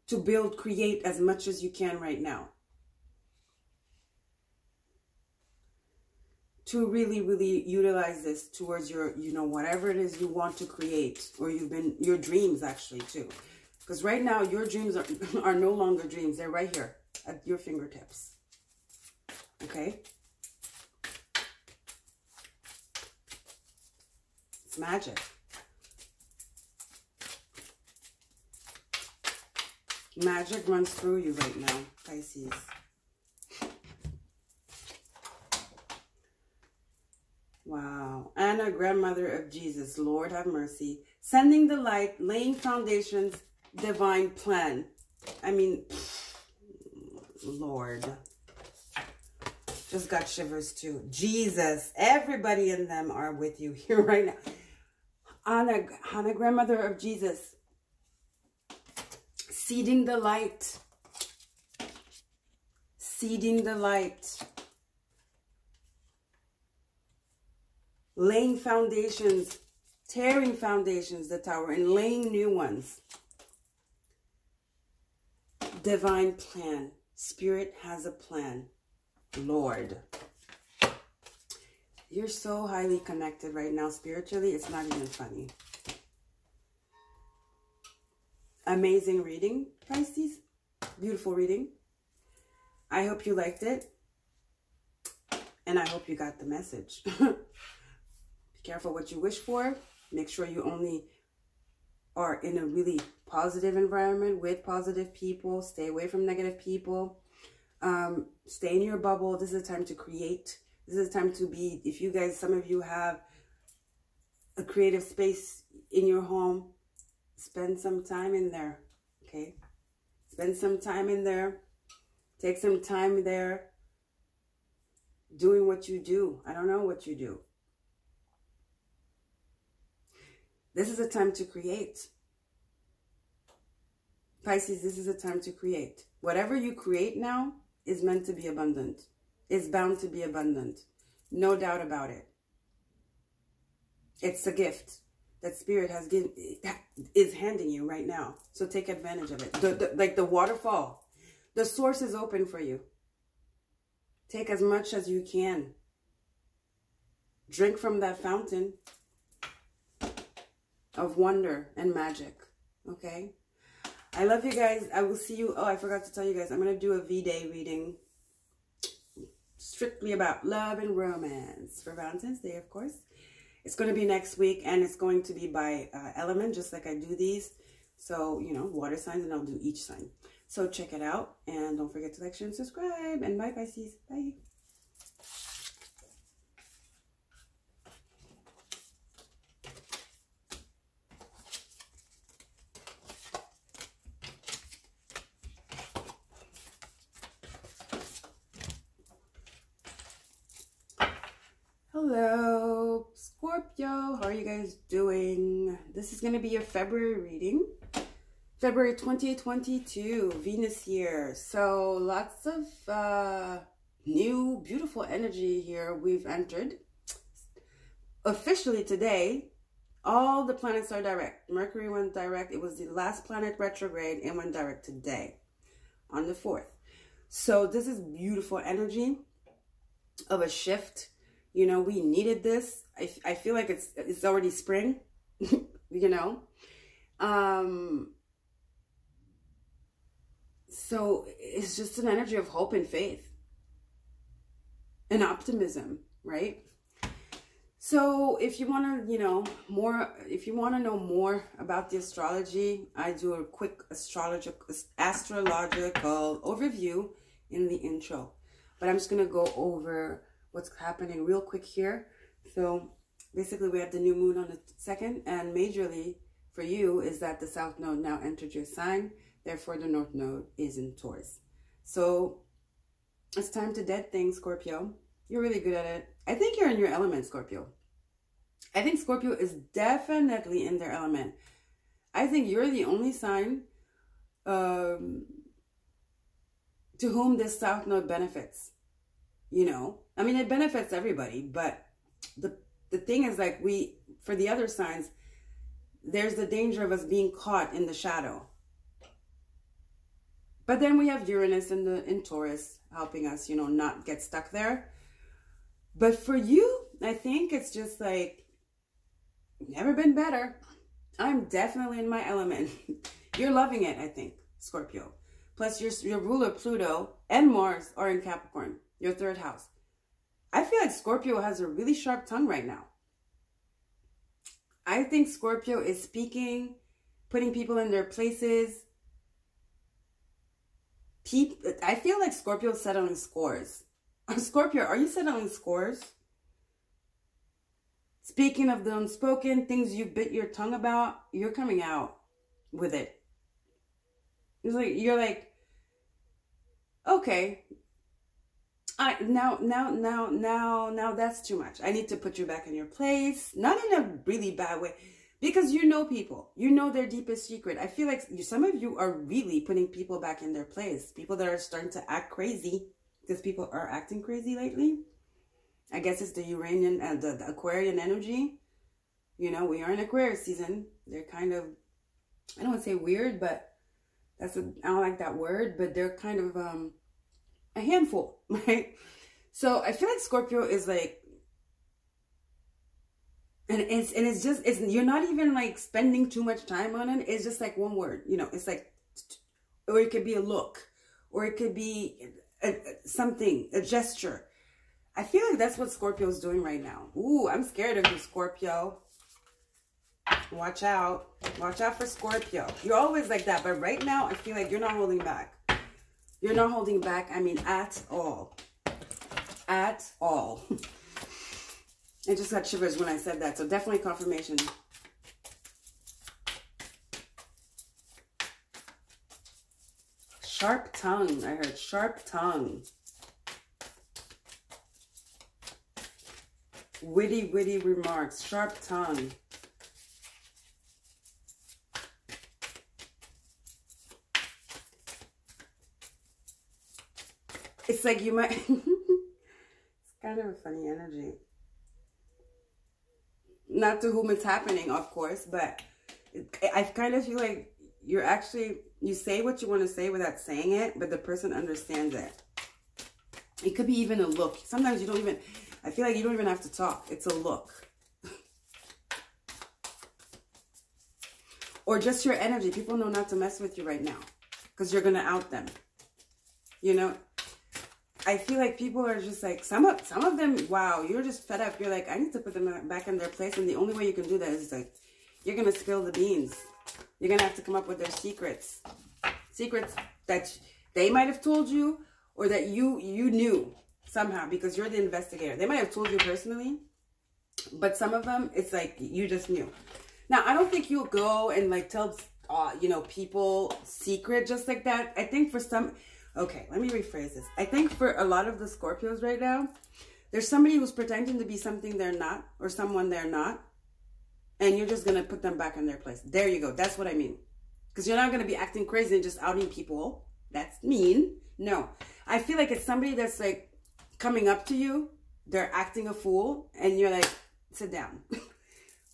To build, create as much as you can right now. To really, really utilize this towards your, you know, whatever it is you want to create. Or your dreams actually too. Because right now, your dreams are no longer dreams. They're right here. at your fingertips. Okay? It's magic. Magic runs through you right now, Pisces. Wow. Anna, grandmother of Jesus, Lord have mercy. Sending the light, laying foundations, divine plan. I mean, Lord. Just got shivers too. Jesus, everybody in them are with you here right now. Anna, grandmother of Jesus. Seeding the light. Seeding the light. Laying foundations, tearing foundations, the tower, and laying new ones. Divine plan. Spirit has a plan. Lord. You're so highly connected right now spiritually. It's not even funny. Amazing reading, Pisces. Beautiful reading. I hope you liked it. And I hope you got the message. Be careful what you wish for. Make sure you only are in a really positive environment with positive people. Stay away from negative people. Stay in your bubble. This is a time to create. This is a time to be, if you guys, some of you have a creative space in your home, spend some time in there, okay? Spend some time in there. Take some time there doing what you do. I don't know what you do. This is a time to create. Pisces, this is a time to create. Whatever you create now is meant to be abundant. It's bound to be abundant. No doubt about it. It's a gift that Spirit has given, is handing you right now. So take advantage of it. Like the waterfall. The source is open for you. Take as much as you can. Drink from that fountain of wonder and magic. Okay? I love you guys. I will see you. Oh, I forgot to tell you guys. I'm going to do a V-Day reading. Strictly about love and romance. For Valentine's Day, of course. It's going to be next week. And it's going to be by element. Just like I do these. So, you know, water signs. And I'll do each sign. So check it out. And don't forget to like, share, and subscribe. And bye, Pisces. Bye. Hello, Scorpio. How are you guys doing? This is going to be your February reading. February 2022, Venus year. So lots of new, beautiful energy here we've entered. Officially today, all the planets are direct. Mercury went direct. It was the last planet retrograde and went direct today on the 4th. So this is beautiful energy of a shift. You know, we needed this. I feel like it's already spring, you know. So it's just an energy of hope and faith and optimism, right? So if you want to, you know, if you want to know more about the astrology, I do a quick astrological overview in the intro. But I'm just going to go over what's happening real quick here. So basically we have the new moon on the 2nd, and majorly for you is that the south node now entered your sign. Therefore, the north node is in Taurus. So it's time to dead things, Scorpio. You're really good at it. I think you're in your element, Scorpio. I think Scorpio is definitely in their element. I think you're the only sign to whom this south node benefits. You know, I mean, it benefits everybody, but the thing is, like, for the other signs, there's the danger of us being caught in the shadow. But then we have Uranus in Taurus helping us, you know, not get stuck there. But for you, I think it's just like, never been better. I'm definitely in my element. You're loving it, I think, Scorpio. plus your ruler Pluto and Mars are in Capricorn, your 3rd house. I feel like Scorpio has a really sharp tongue right now. I think Scorpio is speaking, putting people in their places. I feel like Scorpio is settling scores. Scorpio, are you settling scores? Speaking of the unspoken, things you bit your tongue about, you're coming out with it. It's like, you're like, okay, now that's too much. I need to put you back in your place. Not in a really bad way, because you know people. You know their deepest secret. I feel like some of you are really putting people back in their place. People that are starting to act crazy, because people are acting crazy lately. I guess it's the Uranian and the Aquarian energy. You know, we are in Aquarius season. They're kind of, I don't want to say weird, but I don't like that word, but they're kind of a handful, right? So I feel like Scorpio is like, and it's just, you're not even like spending too much time on it. It's just like one word, you know, it's like, or it could be a look, or it could be something, a gesture. I feel like that's what Scorpio is doing right now. Ooh, I'm scared of you, Scorpio. Watch out. Watch out for Scorpio. You're always like that, but right now, I feel like you're not holding back. You're not holding back, I mean, at all. At all. I just got shivers when I said that, so definitely confirmation. Sharp tongue. I heard sharp tongue. Witty remarks. Sharp tongue. It's like you might... It's kind of a funny energy. Not to whom it's happening, of course, but I kind of feel like you're actually... You say what you want to say without saying it, but the person understands it. It could be even a look. Sometimes you don't even... I feel like you don't even have to talk. It's a look. Or just your energy. People know not to mess with you right now, because you're going to out them. You know? I feel like people are just like, some of them, wow, you're just fed up. You're like, I need to put them back in their place. And the only way you can do that is like, you're going to spill the beans. You're going to have to come up with their secrets. Secrets that they might have told you, or that you knew somehow, because you're the investigator. They might have told you personally, but some of them, it's like, you just knew. Now, I don't think you'll go and like tell, you know, people secret just like that. I think for some... Okay, let me rephrase this. I think for a lot of the Scorpios right now, there's somebody who's pretending to be something they're not, or someone they're not, and you're just going to put them back in their place. There you go. That's what I mean. Because you're not going to be acting crazy and just outing people. That's mean. No. I feel like it's somebody that's like coming up to you, they're acting a fool, and you're like, sit down.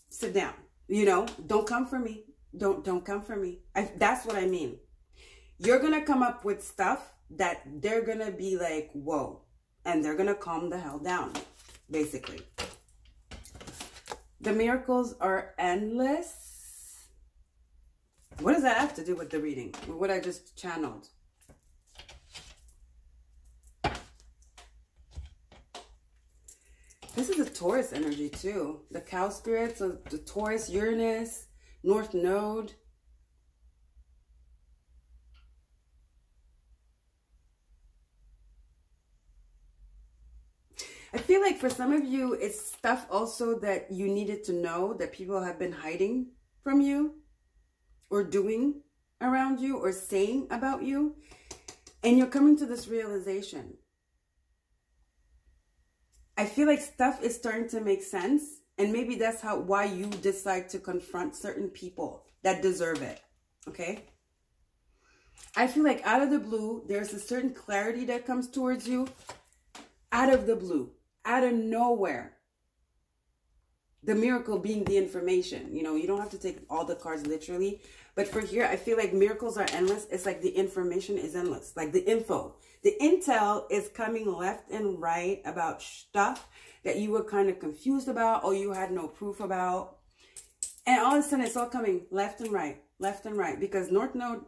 Sit down. You know, don't come for me. Don't come for me. That's what I mean. You're going to come up with stuff that they're going to be like, whoa. And they're going to calm the hell down, basically. The miracles are endless. What does that have to do with the reading? What I just channeled? This is a Taurus energy too. The cow spirits, so the Taurus, Uranus, North Node. I feel like for some of you, it's stuff also that you needed to know that people have been hiding from you, or doing around you, or saying about you. And you're coming to this realization. I feel like stuff is starting to make sense. And maybe that's why you decide to confront certain people that deserve it. Okay? I feel like out of the blue, there's a certain clarity that comes towards you. Out of the blue. Out of nowhere. The miracle being the information. You know, you don't have to take all the cards literally. But for here, I feel like miracles are endless. It's like the information is endless. Like the info. The intel is coming left and right about stuff that you were kind of confused about, or you had no proof about. And all of a sudden, it's all coming left and right. Left and right. Because North Node,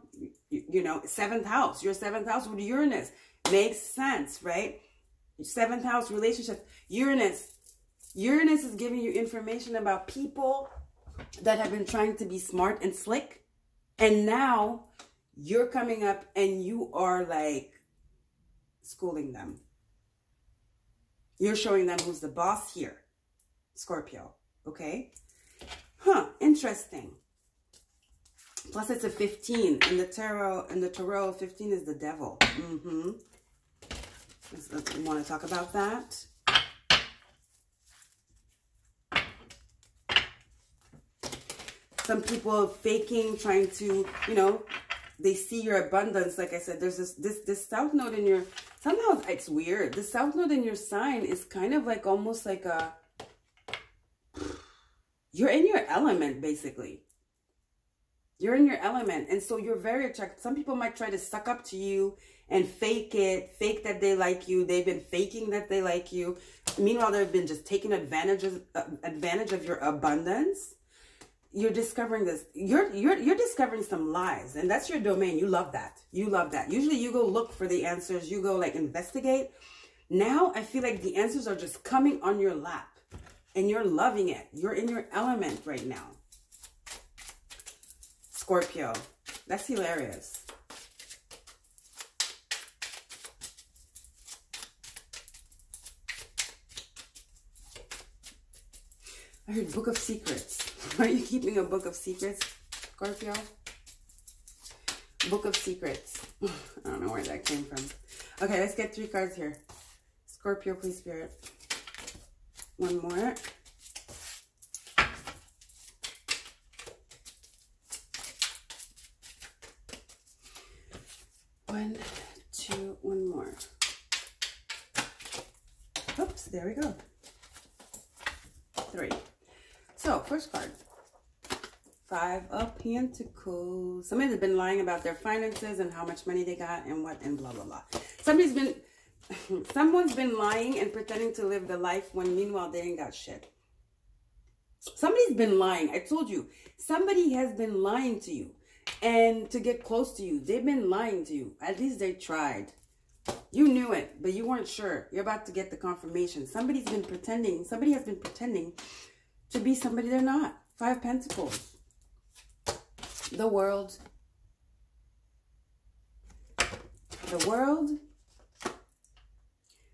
You know, 7th house, your 7th house with Uranus. Makes sense, right? 7th house, relationship. Uranus is giving you information about people that have been trying to be smart and slick. And now you're coming up and you are like schooling them. You're showing them who's the boss here, Scorpio. Okay? Huh, interesting. Plus it's a 15 in the tarot, 15 is the devil. Let's want to talk about that. Some people faking, trying to, you know, they see your abundance. Like I said, there's this south node in your, somehow it's weird. The south node in your sign is kind of like almost like a, you're in your element, basically. You're in your element. And so you're very attractive. Some people might try to suck up to you and fake it, fake that they like you. They've been faking that they like you. Meanwhile, they've been just taking advantage of your abundance. You're discovering this. You're discovering some lies, and that's your domain. You love that. You love that. Usually you go look for the answers. You go like investigate. Now I feel like the answers are just coming on your lap, and you're loving it. You're in your element right now. Scorpio. That's hilarious. I heard Book of Secrets. Are you keeping a book of secrets, Scorpio? Book of Secrets. I don't know where that came from. Okay, let's get 3 cards here. Scorpio, please, Spirit. One more. One, two, one more. Oops, there we go. 3. So, first card. 5 of Pentacles. Somebody's been lying about their finances and how much money they got and what and blah, blah, blah. Someone's been lying and pretending to live the life when meanwhile they ain't got shit. Somebody's been lying. I told you. Somebody has been lying to you. And to get close to you, they've been lying to you. At least they tried. You knew it, but you weren't sure. You're about to get the confirmation. Somebody has been pretending to be somebody they're not. 5 Pentacles. The World. The World.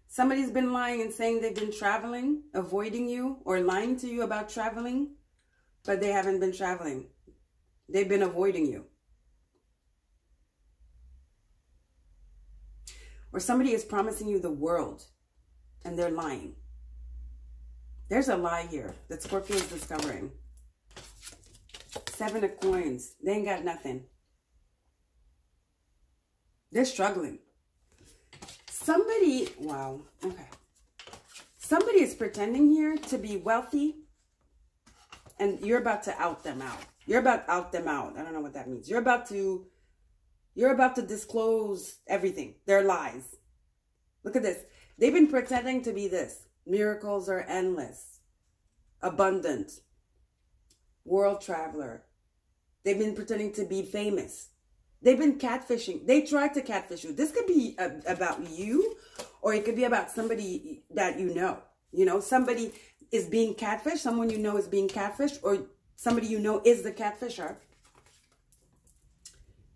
Somebody's been lying and saying they've been traveling, avoiding you, or lying to you about traveling, but they haven't been traveling. They've been avoiding you. Or somebody is promising you the world, and they're lying. There's a lie here that Scorpio is discovering. 7 of Coins. They ain't got nothing. They're struggling. Somebody, wow, okay. Somebody is pretending here to be wealthy, and you're about to out them out. You're about to out them out. I don't know what that means. You're about to disclose everything. Their lies. Look at this. They've been pretending to be this. Miracles are endless. Abundant. World traveler. They've been pretending to be famous. They've been catfishing. They tried to catfish you. This could be about you, or it could be about somebody that you know. You know, somebody is being catfished. Someone you know is being catfished, or somebody you know is the catfisher.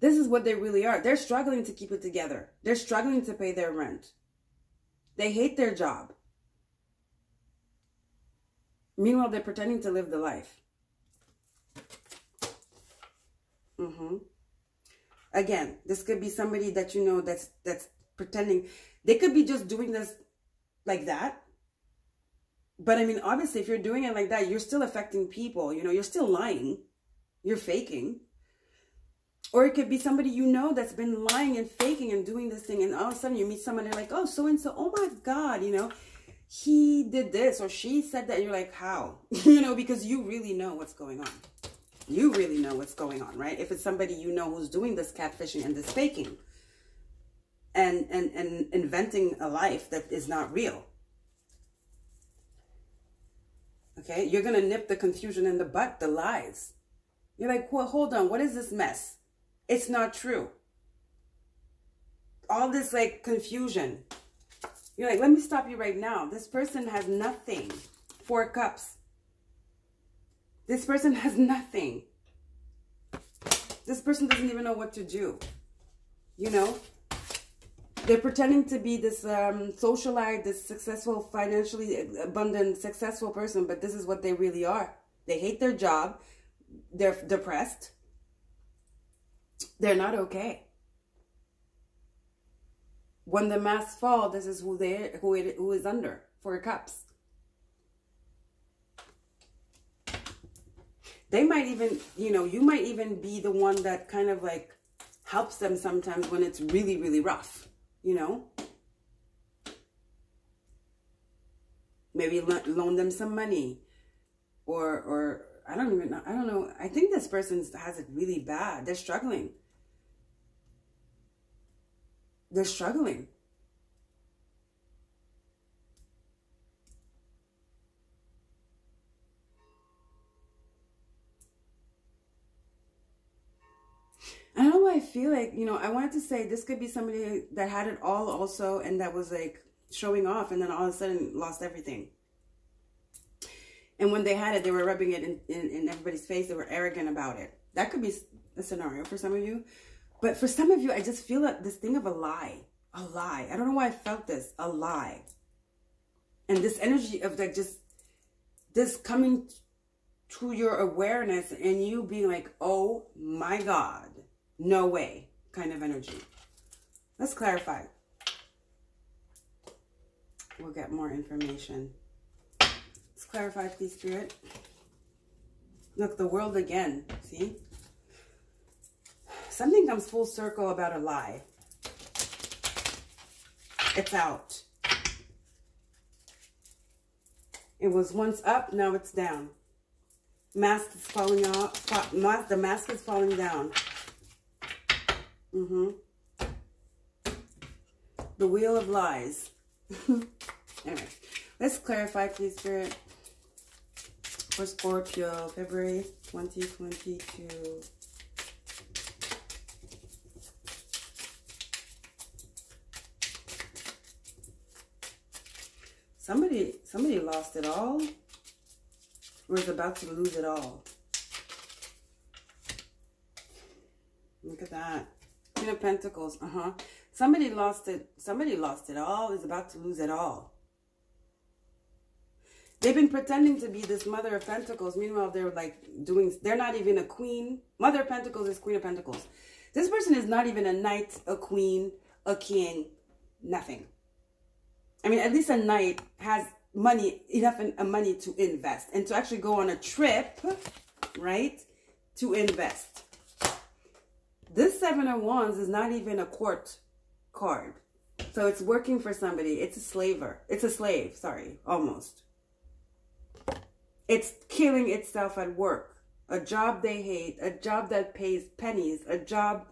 This is what they really are. They're struggling to keep it together. They're struggling to pay their rent. They hate their job. Meanwhile, they're pretending to live the life. Again, this could be somebody that you know that's pretending. They could be just doing this like that. But I mean, obviously, if you're doing it like that, you're still affecting people. You know, you're still lying. You're faking. Or it could be somebody you know that's been lying and faking and doing this thing. And all of a sudden you meet someone and they're like, oh, so-and-so, oh my God, you know, he did this or she said that. And you're like, how? You know, because you really know what's going on. You really know what's going on, right? If it's somebody you know who's doing this catfishing and this faking and inventing a life that is not real. Okay, you're going to nip the confusion in the butt, the lies. You're like, well, hold on, what is this mess? It's not true. all this like confusion. You're like, let me stop you right now. This person has nothing. 4 cups. This person has nothing. This person doesn't even know what to do. You know? They're pretending to be this socialite, this successful, financially abundant, successful person, but this is what they really are. They hate their job. They're depressed. They're not okay. When the masks fall, this is who is under. 4 cups. They might even, you know, you might even be the one that kind of like helps them sometimes when it's really, really rough, you know. Maybe loan them some money, or I don't even know. I don't know. I think this person has it really bad. They're struggling. They're struggling. I don't know why I feel like, you know, I wanted to say this could be somebody that had it all also and that was like showing off and then all of a sudden lost everything. And when they had it, they were rubbing it in everybody's face. They were arrogant about it. That could be a scenario for some of you. But for some of you, I just feel like this thing of a lie. A lie. I don't know why I felt this. A lie. And this energy of like just this coming to your awareness and you being like, oh my God, no way kind of energy. Let's clarify. We'll get more information. Let's clarify, please, Spirit. Look, the world again. See? Something comes full circle about a lie. It's out. It was once up, now it's down. Mask is falling off. The mask is falling down. The wheel of lies. Anyway, let's clarify, please, Spirit. For Scorpio, February 2022. Somebody lost it all or is about to lose it all. Look at that. Queen of Pentacles. Somebody lost it. Somebody lost it all, is about to lose it all. They've been pretending to be this Mother of Pentacles. Meanwhile, they're like they're not even a queen. Mother of Pentacles is Queen of Pentacles. This person is not even a knight, a queen, a king, nothing. I mean, at least a knight has money, enough money to invest and to actually go on a trip, right? To invest. This 7 of Wands is not even a court card. So it's working for somebody. It's a slaver. It's a slave, sorry, almost. It's killing itself at work. A job they hate, a job that pays pennies, a job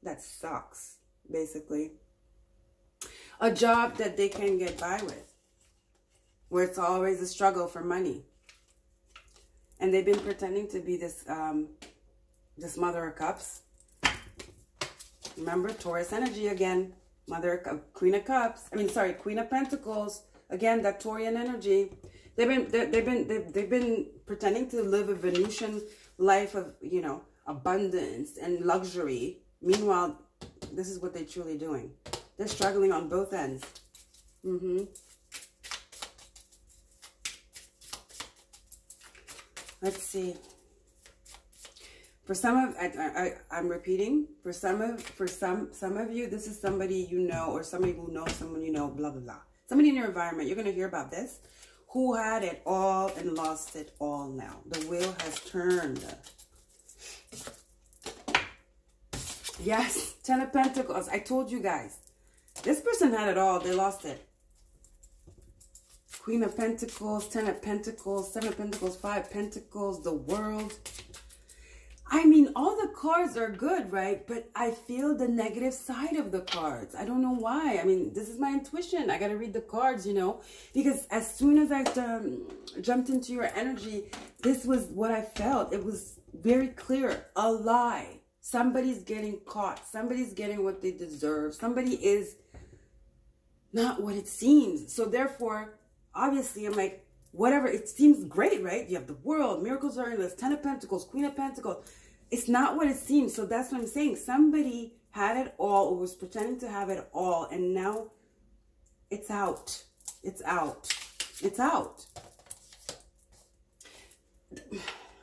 that sucks, basically. A job that they can get by with, where it's always a struggle for money. And they've been pretending to be this, this Mother of Cups. Remember, Taurus energy again. Queen of Cups. I mean, sorry, Queen of Pentacles. Again, that Taurian energy. They've been pretending to live a Venusian life of, you know, abundance and luxury. Meanwhile, this is what they're truly doing. They're struggling on both ends. Let's see. For some of, I'm repeating. For some of you, this is somebody you know, or somebody who knows someone you know. Blah blah blah. Somebody in your environment. You're gonna hear about this. Who had it all and lost it all now. The wheel has turned. Yes, 10 of Pentacles. I told you guys. This person had it all. They lost it. Queen of Pentacles, 10 of Pentacles, 7 of Pentacles, 5 Pentacles, the World. I mean, all the cards are good, right? But I feel the negative side of the cards. I don't know why. I mean, this is my intuition. I got to read the cards, you know, because as soon as I jumped into your energy, this was what I felt. It was very clear. A lie. Somebody's getting caught. Somebody's getting what they deserve. Somebody is not what it seems. So therefore, obviously, I'm like, whatever, it seems great, right? You have the world, miracles are endless, 10 of Pentacles, Queen of Pentacles. It's not what it seems. So that's what I'm saying. Somebody had it all or was pretending to have it all. And now it's out. It's out. It's out.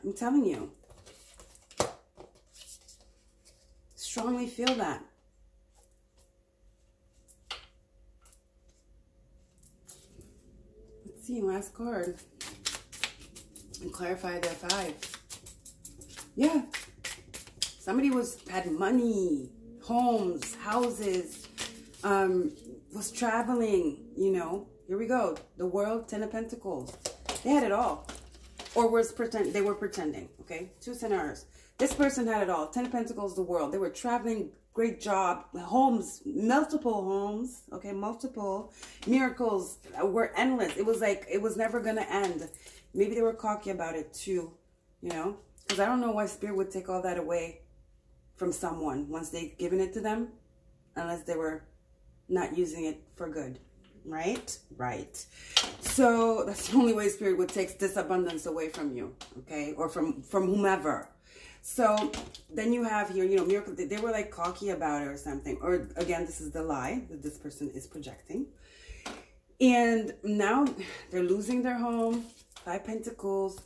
I'm telling you. Strongly feel that. Let's see, last card. And clarify their 5. Yeah. Somebody had money, homes, houses, was traveling, you know. Here we go. The world, 10 of Pentacles. They had it all. Or they were pretending, okay? 2 scenarios. This person had it all. 10 of Pentacles, the world. They were traveling, great job, homes, multiple homes, okay? Multiple. Miracles were endless. It was like, it was never going to end. Maybe they were cocky about it too, you know? Because I don't know why Spirit would take all that away from someone once they've given it to them, unless they were not using it for good. Right? Right. So that's the only way Spirit would take this abundance away from you, okay? Or from whomever. So then you have here, you know, miracle. They were like cocky about it or something. Or again, this is the lie that this person is projecting. And now they're losing their home. 5 Pentacles.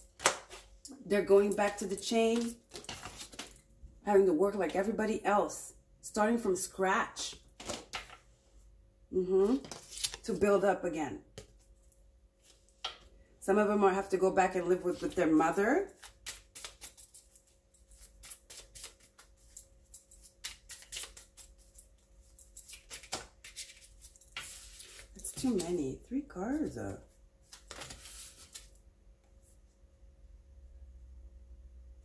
They're going back to the chain. Having to work like everybody else. Starting from scratch. To build up again. Some of them have to go back and live with their mother. That's too many. 3 cards.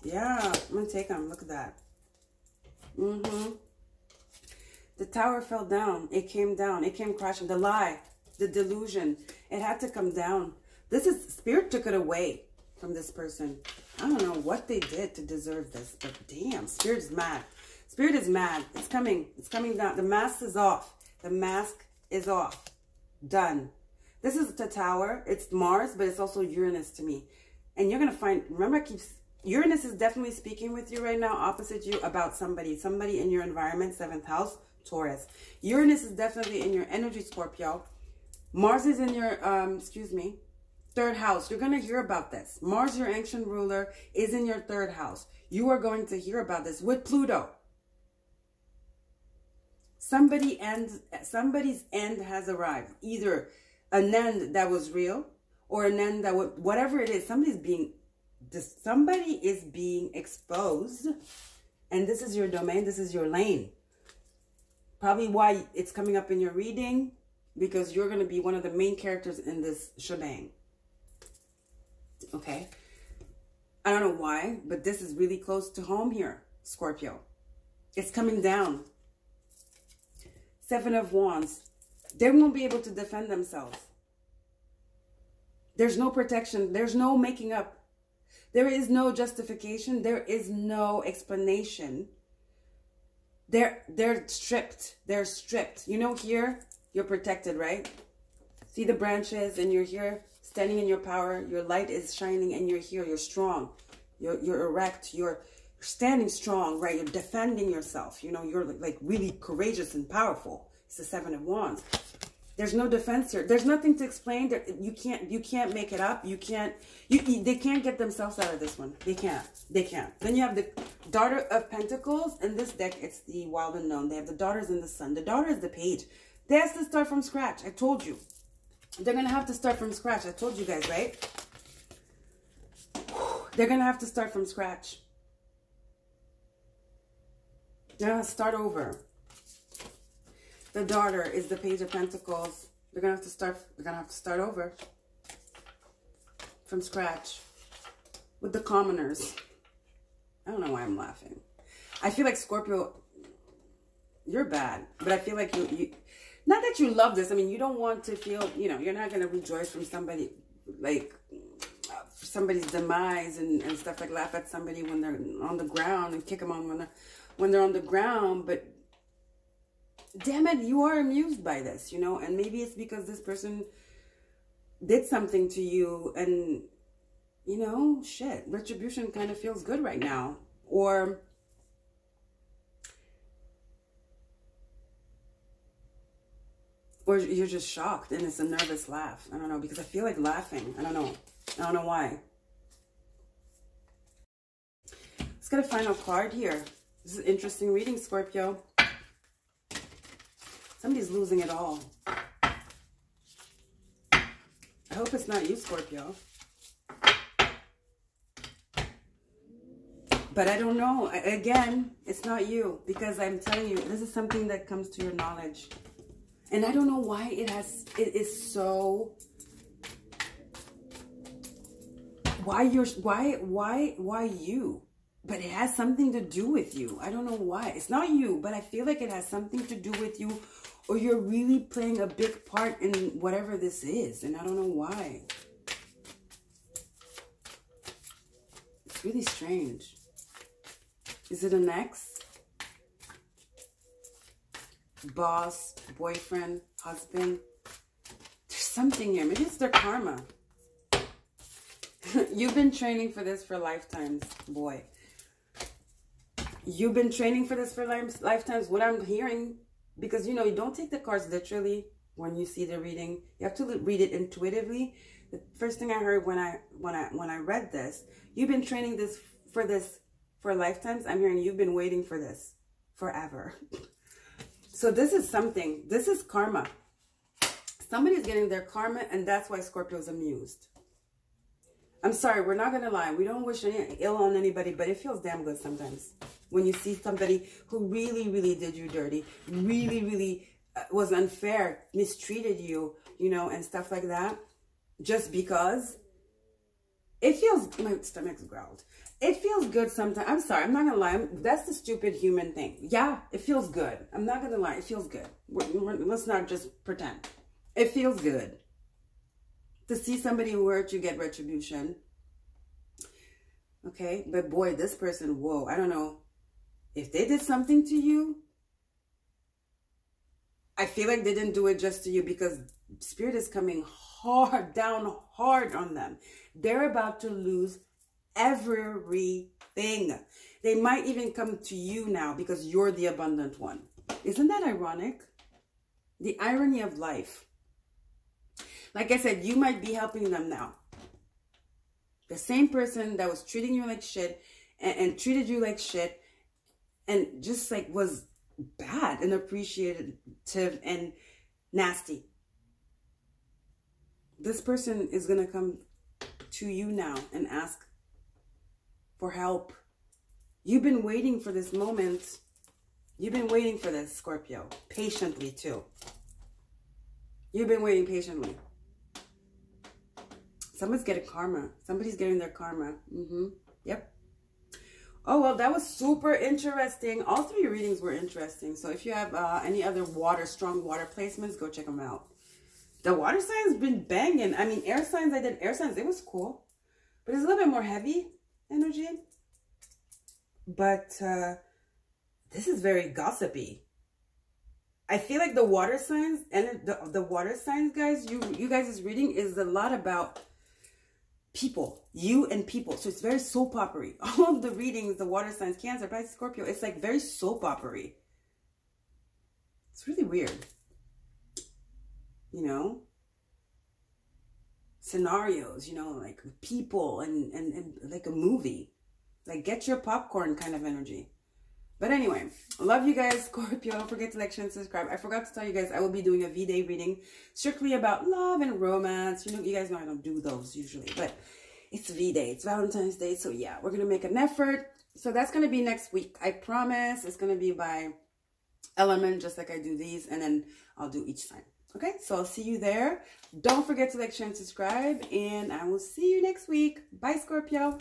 Yeah, I'm going to take them. Look at that. The tower fell down. It came down. It came crashing. The lie, the delusion, it had to come down. This is, Spirit took it away from this person. I don't know what they did to deserve this, but damn, Spirit is mad. Spirit is mad. It's coming. It's coming down. The mask is off. The mask is off. Done. This is the tower. It's Mars, but it's also Uranus to me. And you're going to find, remember, Uranus is definitely speaking with you right now, opposite you, about somebody in your environment, 7th house, Taurus. Uranus is definitely in your energy, Scorpio. Mars is in your, 3rd house. You're going to hear about this. Mars, your ancient ruler, is in your 3rd house. You are going to hear about this with Pluto. Somebody's end has arrived. Either an end that was real or an end that would, whatever it is, somebody is being exposed. And this is your domain. This is your lane. Probably why it's coming up in your reading, because you're going to be one of the main characters in this shebang. Okay. I don't know why, but this is really close to home here, Scorpio. It's coming down. 7 of Wands. They won't be able to defend themselves. There's no protection. There's no making up. There is no justification. There is no explanation. They're stripped. They're stripped. You know, here, you're protected, right? See the branches, and you're here standing in your power. Your light is shining, and you're here. You're strong. You're erect. You're standing strong, right? You're defending yourself. You know, you're like really courageous and powerful. It's the 7 of Wands. There's no defense here. There's nothing to explain. You can't make it up. They can't get themselves out of this one. They can't. Then you have the Daughter of Pentacles. In this deck, it's the Wild Unknown. They have the Daughters and the Sun. The Daughter is the Page. They have to start from scratch. I told you. They're going to have to start from scratch. I told you guys, right? They're going to have to start from scratch. They're going to start over. The Daughter is the Page of Pentacles. They're going to have to start over. From scratch. With the commoners. I don't know why I'm laughing. I feel like Scorpio, you're bad. But I feel like you not that you love this. I mean, you don't want to feel, you know, you're not going to rejoice from somebody, like, somebody's demise and stuff, like laugh at somebody when they're on the ground and kick them on when they're, when they're on the ground, but damn it, you are amused by this, you know, and maybe it's because this person did something to you and, you know, shit, retribution kind of feels good right now. Or you're just shocked and it's a nervous laugh. I don't know, because I feel like laughing. I don't know. I don't know why. Let's get a final card here. This is an interesting reading, Scorpio. Somebody's losing it all. I hope it's not you, Scorpio. But I don't know. Again, it's not you. Because I'm telling you, this is something that comes to your knowledge. And I don't know why it is so... Why you? But it has something to do with you. I don't know why. It's not you, but I feel like it has something to do with you, or you're really playing a big part in whatever this is, and I don't know why. It's really strange. Is it an ex? Boss, boyfriend, husband? There's something here. Maybe it's their karma. You've been training for this for lifetimes, boy. You've been training for this for lifetimes, what I'm hearing. Because, you know, you don't take the cards literally when you see the reading. You have to read it intuitively. The first thing I heard when I read this, you've been training this for lifetimes. I'm hearing you've been waiting for this forever. So this is something. This is karma. Somebody's getting their karma, and that's why Scorpio's amused. I'm sorry, we're not going to lie. We don't wish any ill on anybody, but it feels damn good sometimes. When you see somebody who really, really did you dirty, really, really was unfair, mistreated you, you know, and stuff like that. Just because it feels, my stomach's growled. It feels good sometimes. I'm sorry, I'm not going to lie. That's the stupid human thing. Yeah, it feels good. I'm not going to lie. It feels good. Let's not just pretend. It feels good to see somebody who hurt you get retribution. Okay, but boy, this person, whoa, I don't know. If they did something to you, I feel like they didn't do it just to you, because Spirit is coming hard, down hard on them. They're about to lose everything. They might even come to you now because you're the abundant one. Isn't that ironic? The irony of life. Like I said, you might be helping them now. The same person that was treating you like shit and treated you like shit and just like was bad and appreciative and nasty. This person is going to come to you now and ask for help. You've been waiting for this moment. You've been waiting for this, Scorpio. Patiently, too. You've been waiting patiently. Somebody's getting karma. Somebody's getting their karma. Yep. Oh, well, that was super interesting. All three readings were interesting. So if you have any other strong water placements, go check them out. The water signs been banging. I mean, air signs, I did air signs. It was cool. But it's a little bit more heavy energy. But this is very gossipy. I feel like the water signs and the water signs, guys, you guys' reading is a lot about people, you and people. So it's very soap opera-y. All of the readings, the water signs, Cancer, Pisces, Scorpio, it's like very soap opera-y. It's really weird. You know? Scenarios, you know, like people and like a movie. Like get your popcorn kind of energy. But anyway, I love you guys, Scorpio. Don't forget to like, share, and subscribe. I forgot to tell you guys, I will be doing a V-Day reading strictly about love and romance. You know, you guys know I don't do those usually, but it's V-Day. It's Valentine's Day. So yeah, we're going to make an effort. So that's going to be next week. I promise. It's going to be by element, just like I do these. And then I'll do each sign. Okay, so I'll see you there. Don't forget to like, share, and subscribe. And I will see you next week. Bye, Scorpio.